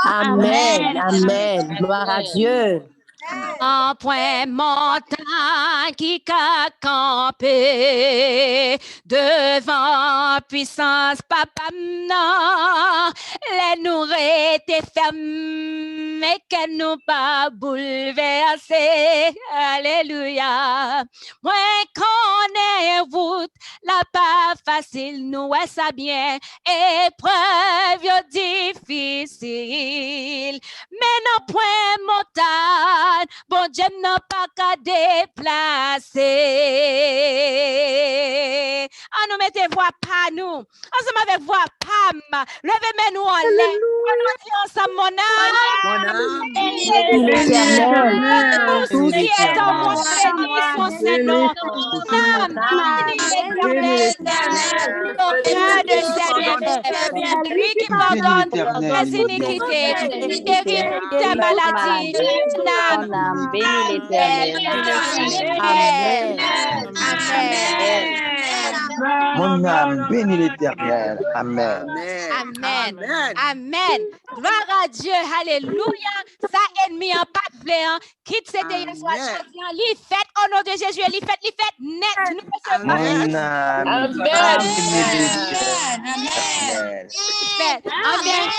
Amen. Gloire à Dieu. Un point montagne qui a campé devant puissance papa non les nous étaient fermés que nous pas bouleversés. Alléluia. Moi connais route la pas facile nous est ça bien épreuve difficile mais non point montagne bon Dieu n'a pas qu'à déplacer. Ah, nous mettez voix pas nous. Ensemble avec voix pam. Levez nous en l'air. On dit ensemble mon âme. Bénis l'Éternel. Tout ce qui est en moi, bénis son Seigneur. Mon âme, bénis l'Éternel. Le cœur de Seigneur. Lui qui pardonne les iniquités, qui guérit toutes tes maladies. Mon âme, bénis l'Éternel. Amen. Amen. Mon âme bénit l'Éternel. Amen. Amen. Amen. Gloire à Dieu. Alléluia. Ça ennemi en pas de blé. Quitte c'était hier soir. Li fait au nom de Jésus. Li fait net. Nous recevons. Mon âme. Amen.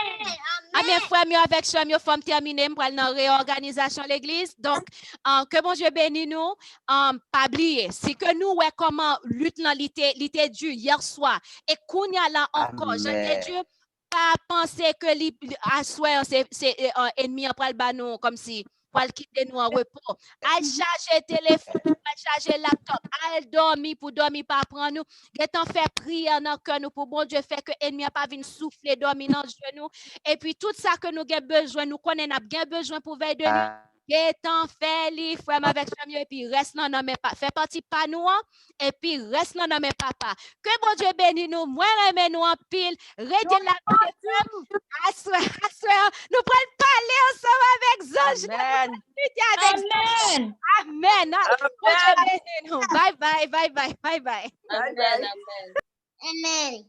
Amen, frère, mieux avec soi, mieux femme terminée pour aller dans la réorganisation de l'église. Donc, que bon Dieu bénisse nous. Pas oublier, c'est que nous, ouais, comment lutte dans l'été dû hier soir. Et qu'on y a là encore, j'ai Dieu, pas penser que à soir, c'est ennemi après le banon, comme si. Pour quitter nous en repos. À charger téléphone, à charger laptop, à dormir pour dormir, pas prendre nous. Get-en fait prière dans le cœur nous pour bon Dieu fait que l'ennemi n'a pas vu souffler, dormir dans le genou. Et puis tout ça que nous avons besoin, nous connaissons, nous avons besoin pour veiller de nous. Get-en fait les frères avec famille et puis reste dans nos pas. Fait partie pas nous et puis reste dans nos papa. Que bon Dieu bénisse nous, moi remet nous en pile. Redis la assoir. Nous prenons parler ensemble avec Zonge. Amen. Amen. Amen. Bye bye. Amen.